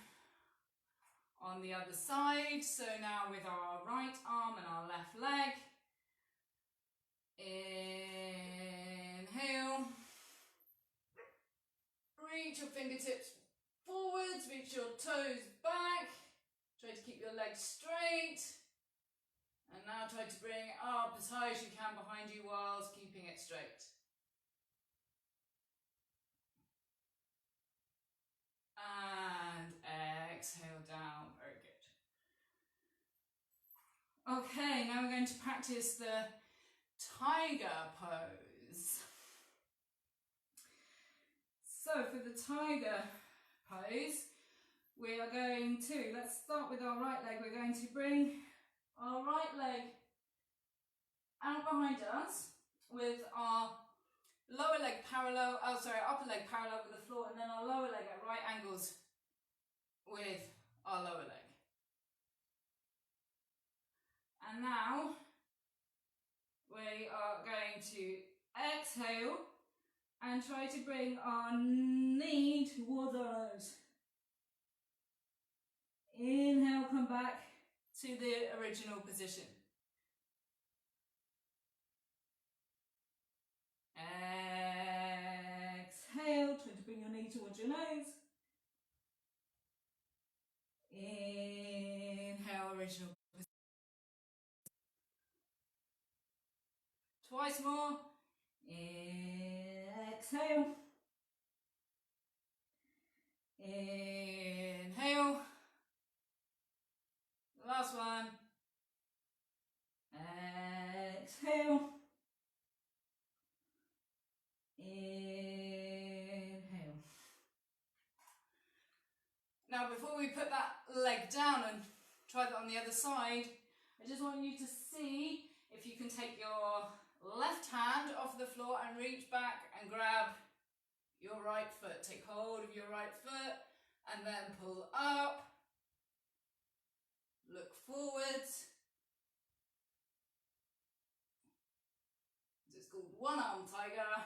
on the other side. So now with our right arm and our left leg. Inhale. Reach your fingertips forwards, reach your toes back. Try to keep your legs straight. And now try to bring it up as high as you can behind you whilst keeping it straight. And exhale down. Very good. Okay, now we're going to practice the tiger pose. So for the tiger pose, we are going to, let's start with our right leg. We're going to bring our right leg out behind us with our upper leg parallel with the floor, and then our lower leg at right angles with our lower leg. And now we are going to exhale and try to bring our knee towards our nose. Inhale, come back to the original position. Exhale, try to bring your knee towards your nose. Inhale, original position. Twice more. Exhale. Inhale. Last one. Exhale. Inhale. Now before we put that leg down and try that on the other side, I just want you to see if you can take your left hand off the floor and reach back and grab your right foot. Take hold of your right foot and then pull up. Look forwards. It's called one arm tiger.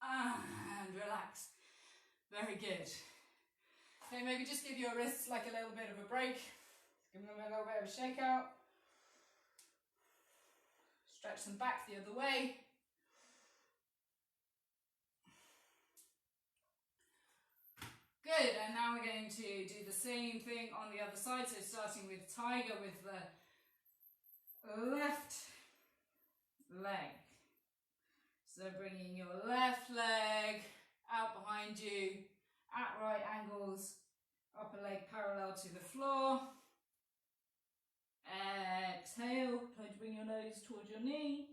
And relax. Very good. Okay, maybe just give your wrists like a little bit of a break. Give them a little bit of a shake out. Stretch them back the other way. Good, and now we're going to do the same thing on the other side. So starting with tiger with the left leg. So bringing your left leg out behind you at right angles, upper leg parallel to the floor. Exhale, try to bring your nose towards your knee.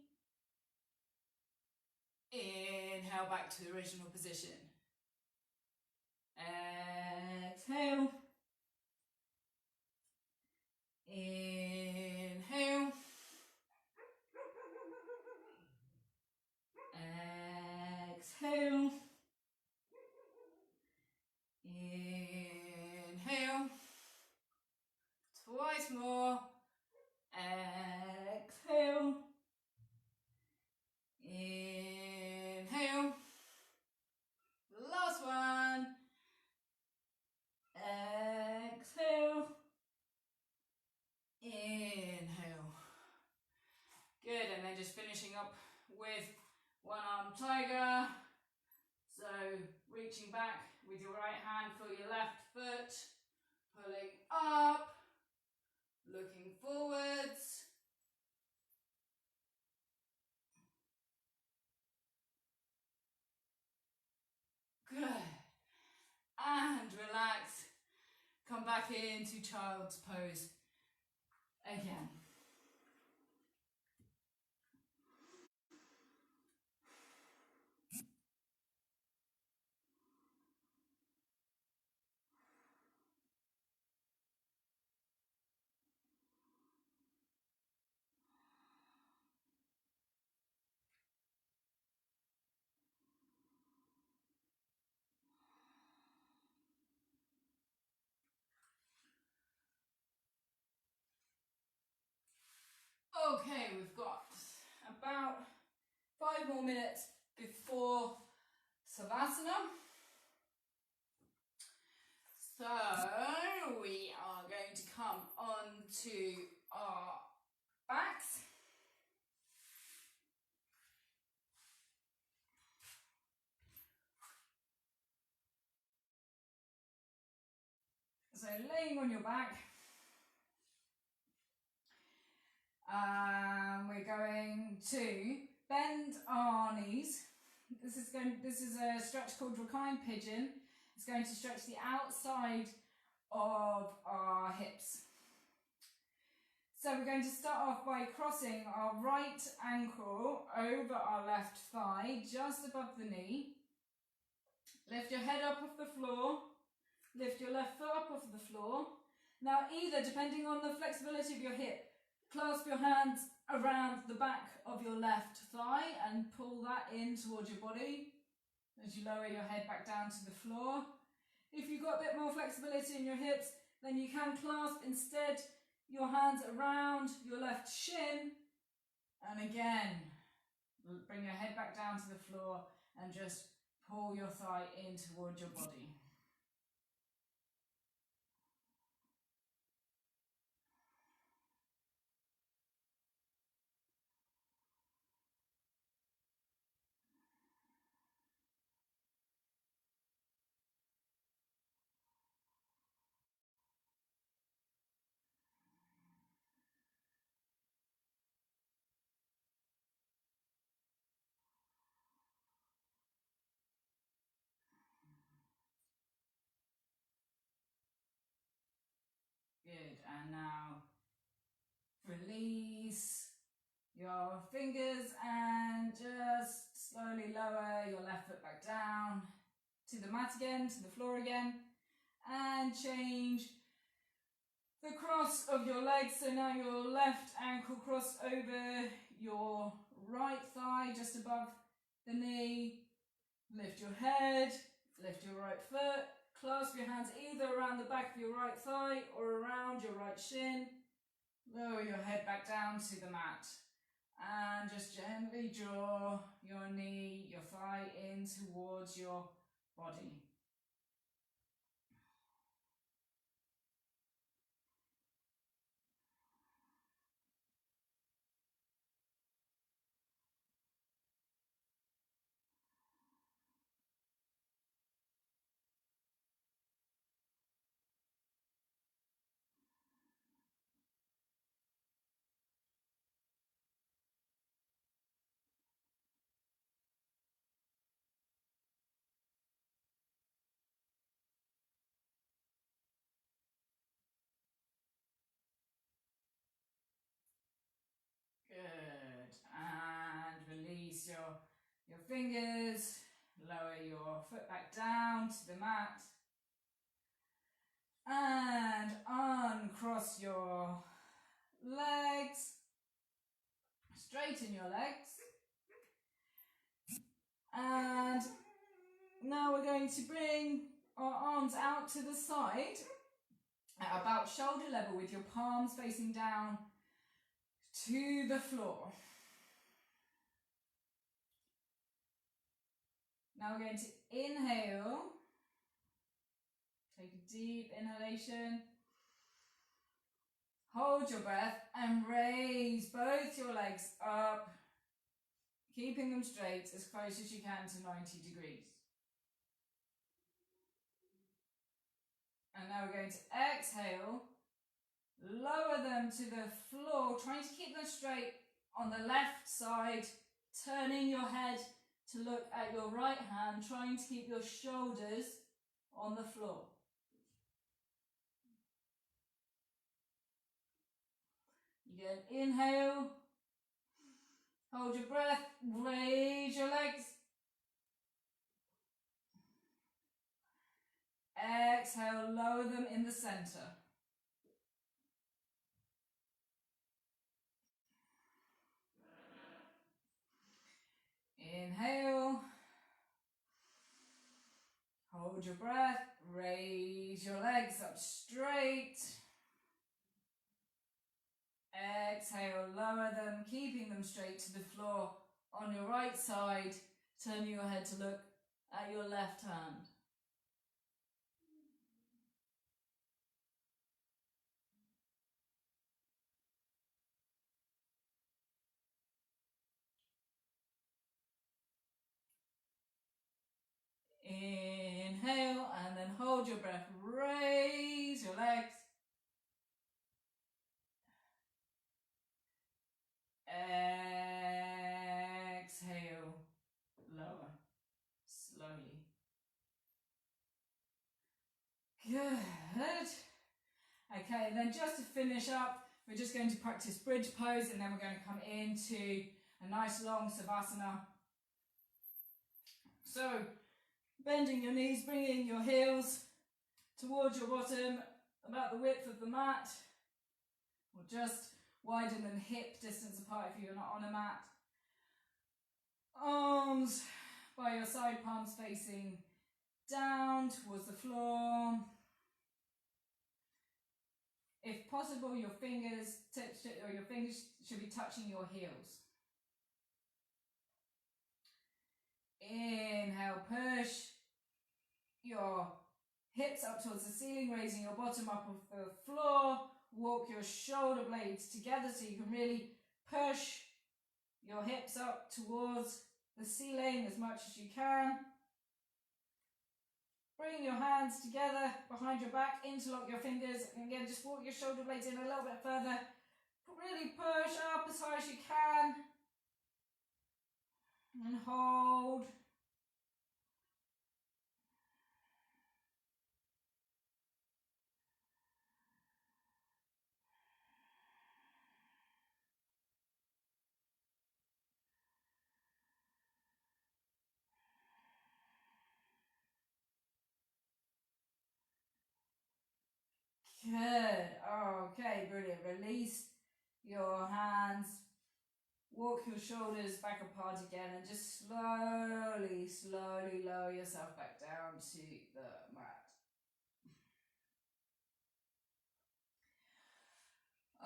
Inhale back to the original position. Exhale. Inhale. Exhale. Inhale. Twice more. Exhale. Inhale. Last one. Exhale. Inhale. Good, and then just finishing up with one arm tiger. So reaching back with your right hand for your left foot, pulling up, looking forwards. Good. And relax. Come back into child's pose again. Okay, we've got about 5 more minutes before Savasana. So we are going to come onto our backs. So laying on your back. We're going to bend our knees. This is a stretch called reclined pigeon. It's going to stretch the outside of our hips. So we're going to start off by crossing our right ankle over our left thigh, just above the knee. Lift your head up off the floor. Lift your left foot up off the floor. Now either, depending on the flexibility of your hip, clasp your hands around the back of your left thigh and pull that in towards your body as you lower your head back down to the floor. If you've got a bit more flexibility in your hips, then you can clasp instead your hands around your left shin, and again bring your head back down to the floor and just pull your thigh in towards your body. Good, and now release your fingers and just slowly lower your left foot back down to the mat again, to the floor again, and change the cross of your legs. So now your left ankle crossed over your right thigh, just above the knee. Lift your head, lift your right foot, clasp your hands either around the back of your right thigh or around your right shin. Lower your head back down to the mat and just gently draw your knee, your thigh in towards your body. Good, and release your fingers, lower your foot back down to the mat, and uncross your legs, straighten your legs, and now we're going to bring our arms out to the side at about shoulder level with your palms facing down to the floor. Now we're going to inhale, take a deep inhalation, hold your breath and raise both your legs up, keeping them straight as close as you can to 90 degrees. And now we're going to exhale, lower them to the floor, trying to keep them straight on the left side, turning your head to look at your right hand, trying to keep your shoulders on the floor. Again, inhale, hold your breath, raise your legs. Exhale, lower them in the center. Inhale, hold your breath, raise your legs up straight. Exhale, lower them, keeping them straight to the floor. On your right side, turn your head to look at your left hand. Inhale and then hold your breath. Raise your legs. Exhale, lower, slowly. Good. Okay, then just to finish up, we're just going to practice bridge pose and then we're going to come into a nice long savasana. So, bending your knees, bringing your heels towards your bottom, about the width of the mat, or just widen them hip distance apart if you're not on a mat. Arms by your side palms facing down towards the floor. If possible, your fingers should be touching your heels. Inhale, push your hips up towards the ceiling, raising your bottom up off the floor. Walk your shoulder blades together so you can really push your hips up towards the ceiling as much as you can. Bring your hands together behind your back, interlock your fingers, and again just walk your shoulder blades in a little bit further. Really push up as high as you can. And hold. Good. Okay, brilliant. Release your hands. Walk your shoulders back apart again and just slowly, slowly lower yourself back down to the mat.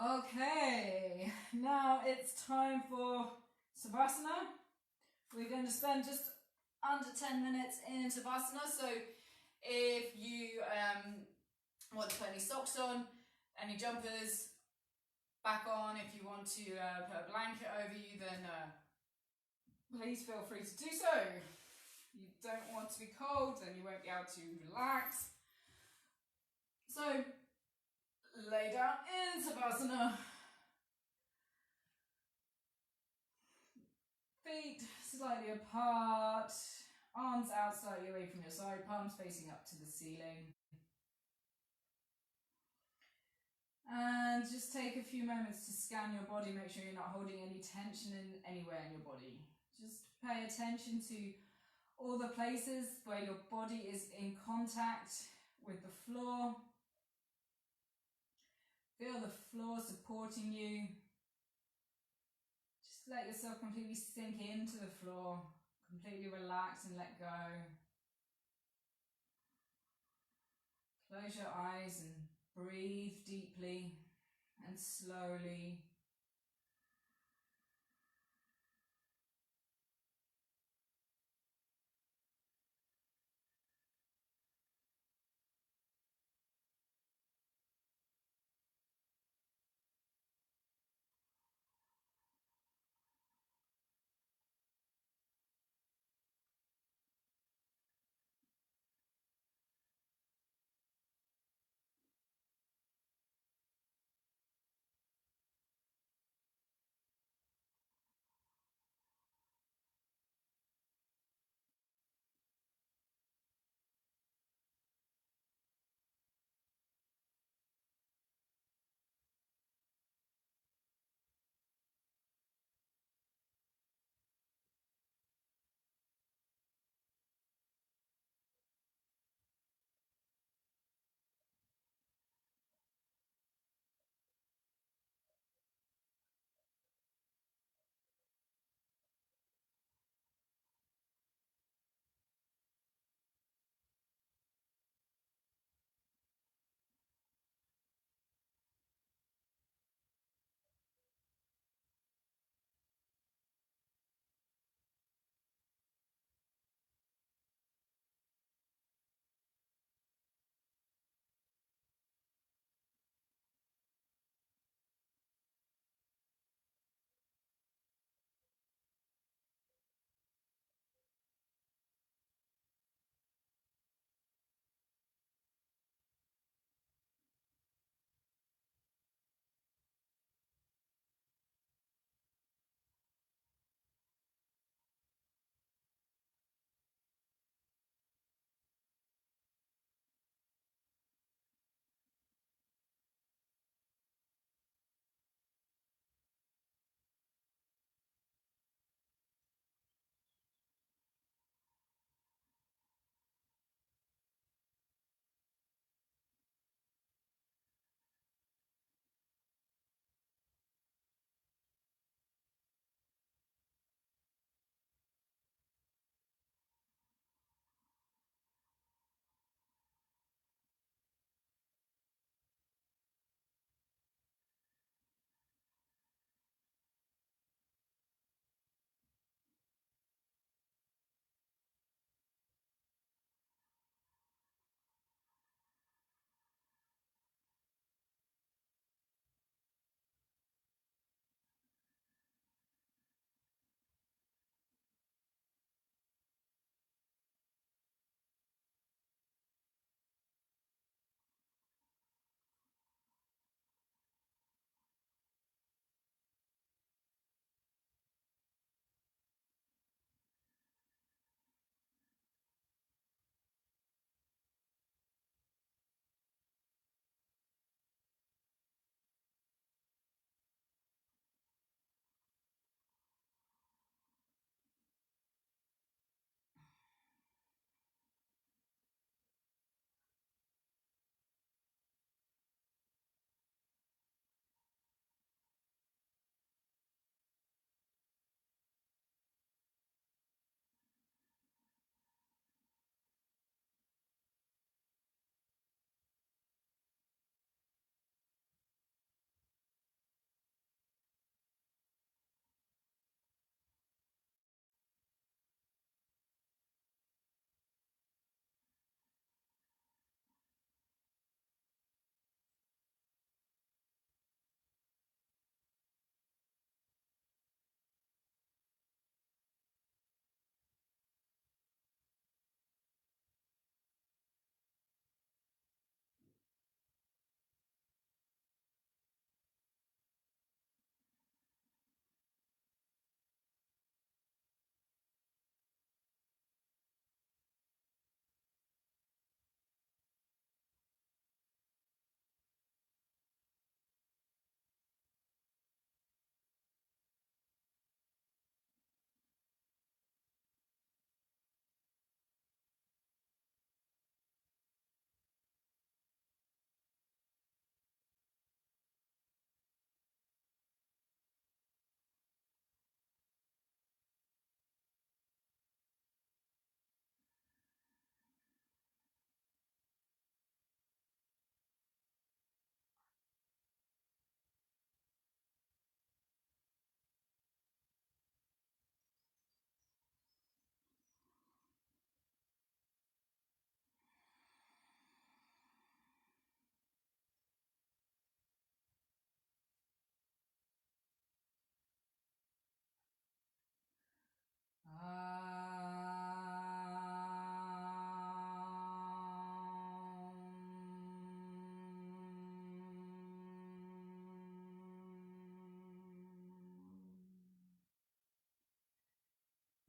Okay, now it's time for Savasana. We're going to spend just under 10 minutes in Savasana. So if you want to put any socks on, any jumpers back on, if you want to put a blanket over you, then please feel free to do so. If you don't want to be cold, then you won't be able to relax. So lay down in Savasana. Feet slightly apart, arms out slightly away from your side, palms facing up to the ceiling. And just take a few moments to scan your body, make sure you're not holding any tension anywhere in your body. Just pay attention to all the places where your body is in contact with the floor. Feel the floor supporting you. Just let yourself completely sink into the floor, completely relax and let go. Close your eyes and breathe deeply and slowly.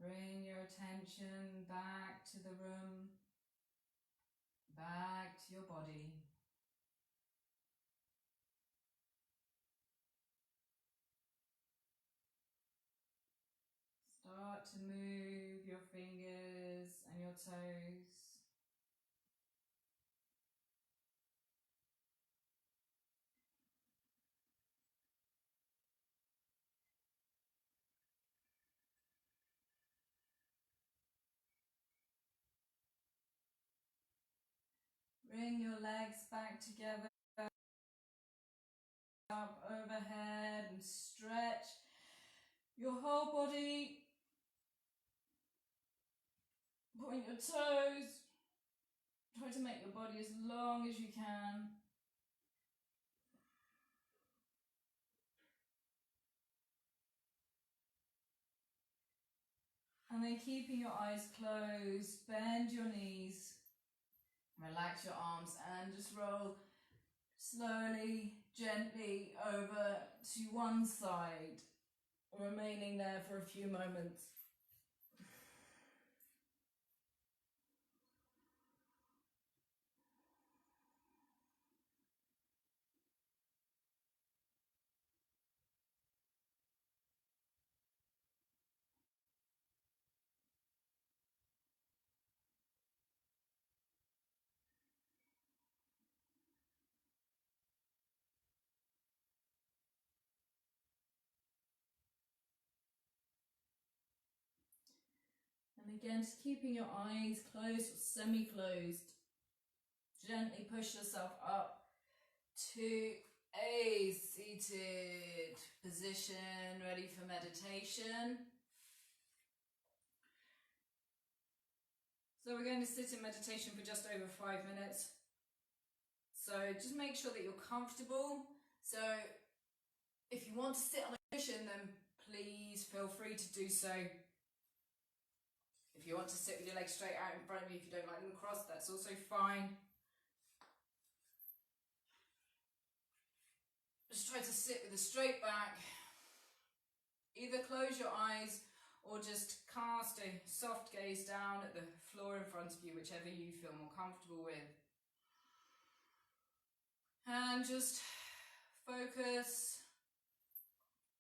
Bring your attention back to the room, back to your body. Start to move your fingers and your toes. Bring your legs back together, up overhead, and stretch your whole body. Point your toes. Try to make your body as long as you can. And then keeping your eyes closed, bend your knees, relax your arms, and just roll slowly, gently over to one side, remaining there for a few moments. And again, just keeping your eyes closed or semi-closed. Gently push yourself up to a seated position, ready for meditation. So we're going to sit in meditation for just over 5 minutes. So just make sure that you're comfortable. So if you want to sit on a cushion, then please feel free to do so. If you want to sit with your legs straight out in front of you, if you don't like them crossed, that's also fine. Just try to sit with a straight back. Either close your eyes or just cast a soft gaze down at the floor in front of you, whichever you feel more comfortable with. And just focus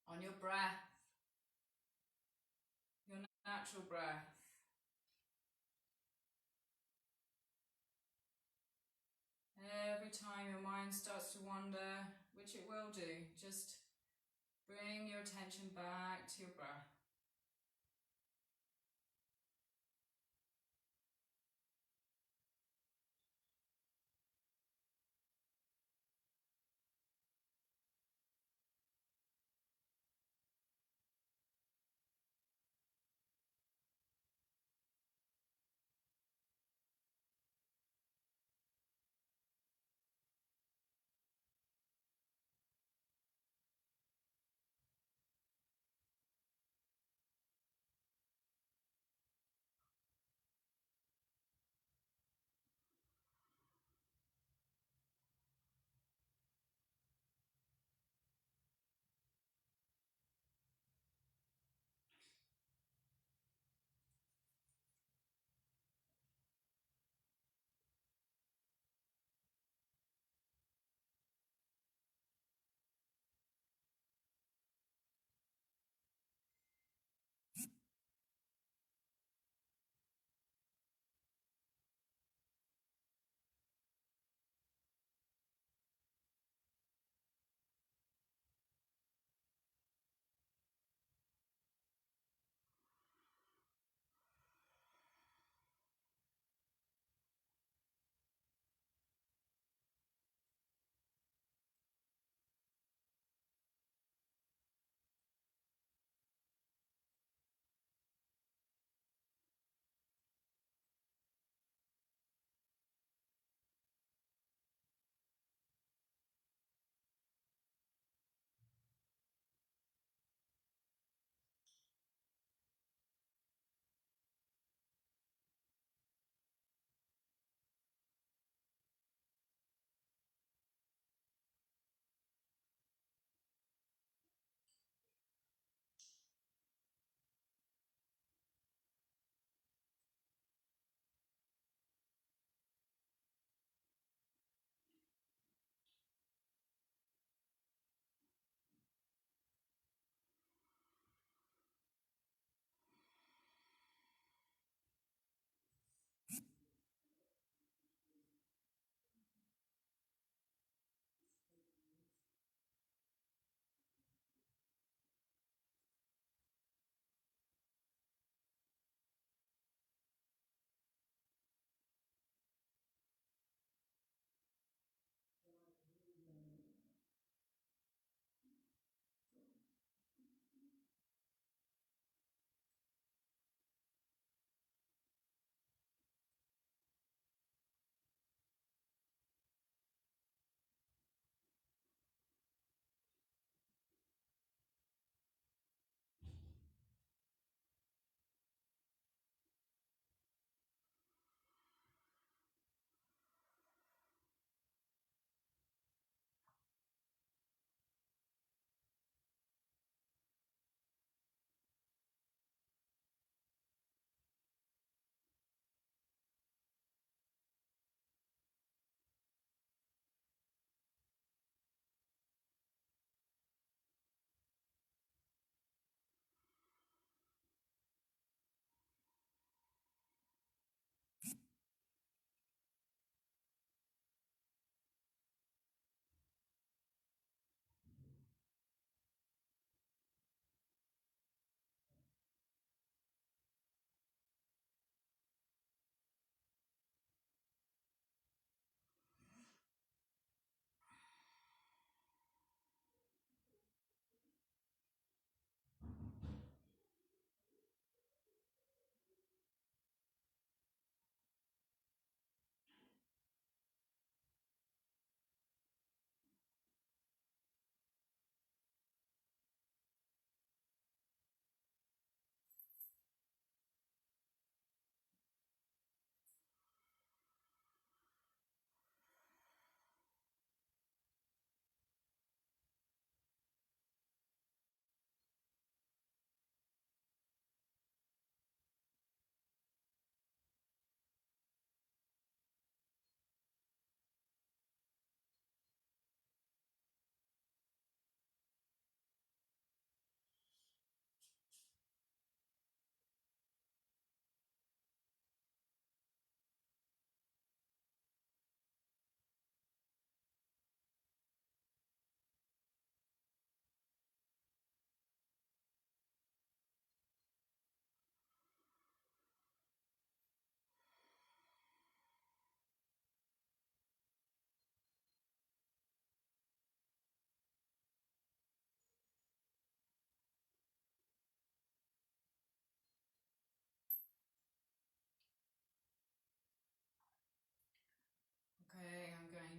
on your breath, your natural breath. Every time your mind starts to wander, which it will do, just bring your attention back to your breath.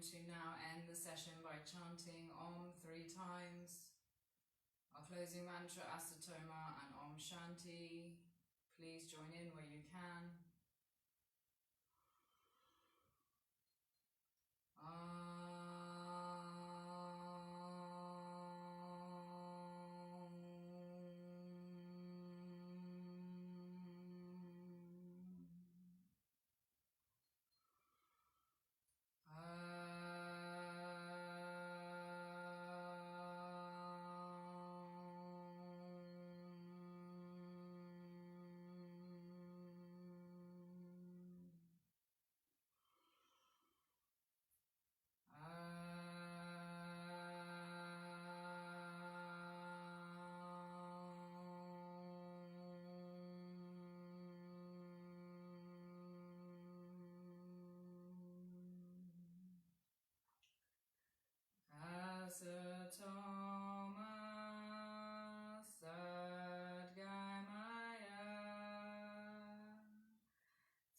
to now end the session by chanting Om 3 times. Our closing mantra, Asatoma and Om Shanti. Please join in where you can. Asatoma Sadgamaya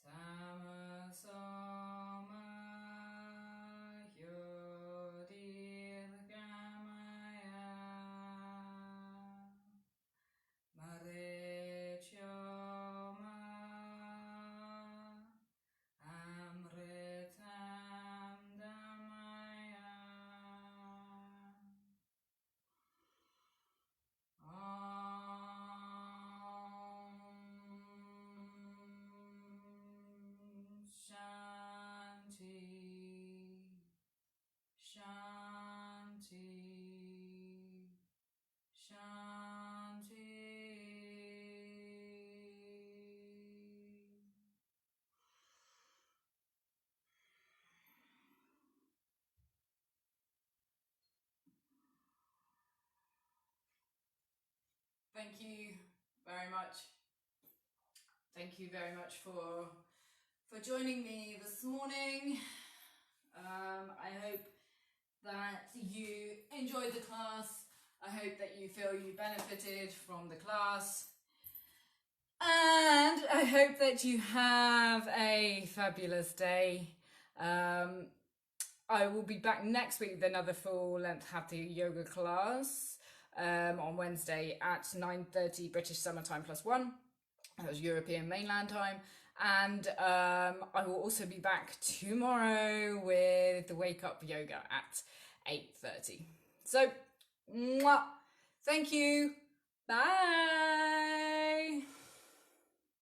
Tamasoma Yodirgamaya Marechoma Amritam Damaya Shanti, Shanti, Shanti. Thank you very much. Thank you very much for joining me this morning. I hope that you enjoyed the class. I hope that you feel you benefited from the class. And I hope that you have a fabulous day. I will be back next week with another full-length Hatha yoga class on Wednesday at 9:30 British Summer Time +1. That was European mainland time. And I will also be back tomorrow with the Wake Up Yoga at 8:30. So, mwah, thank you. Bye.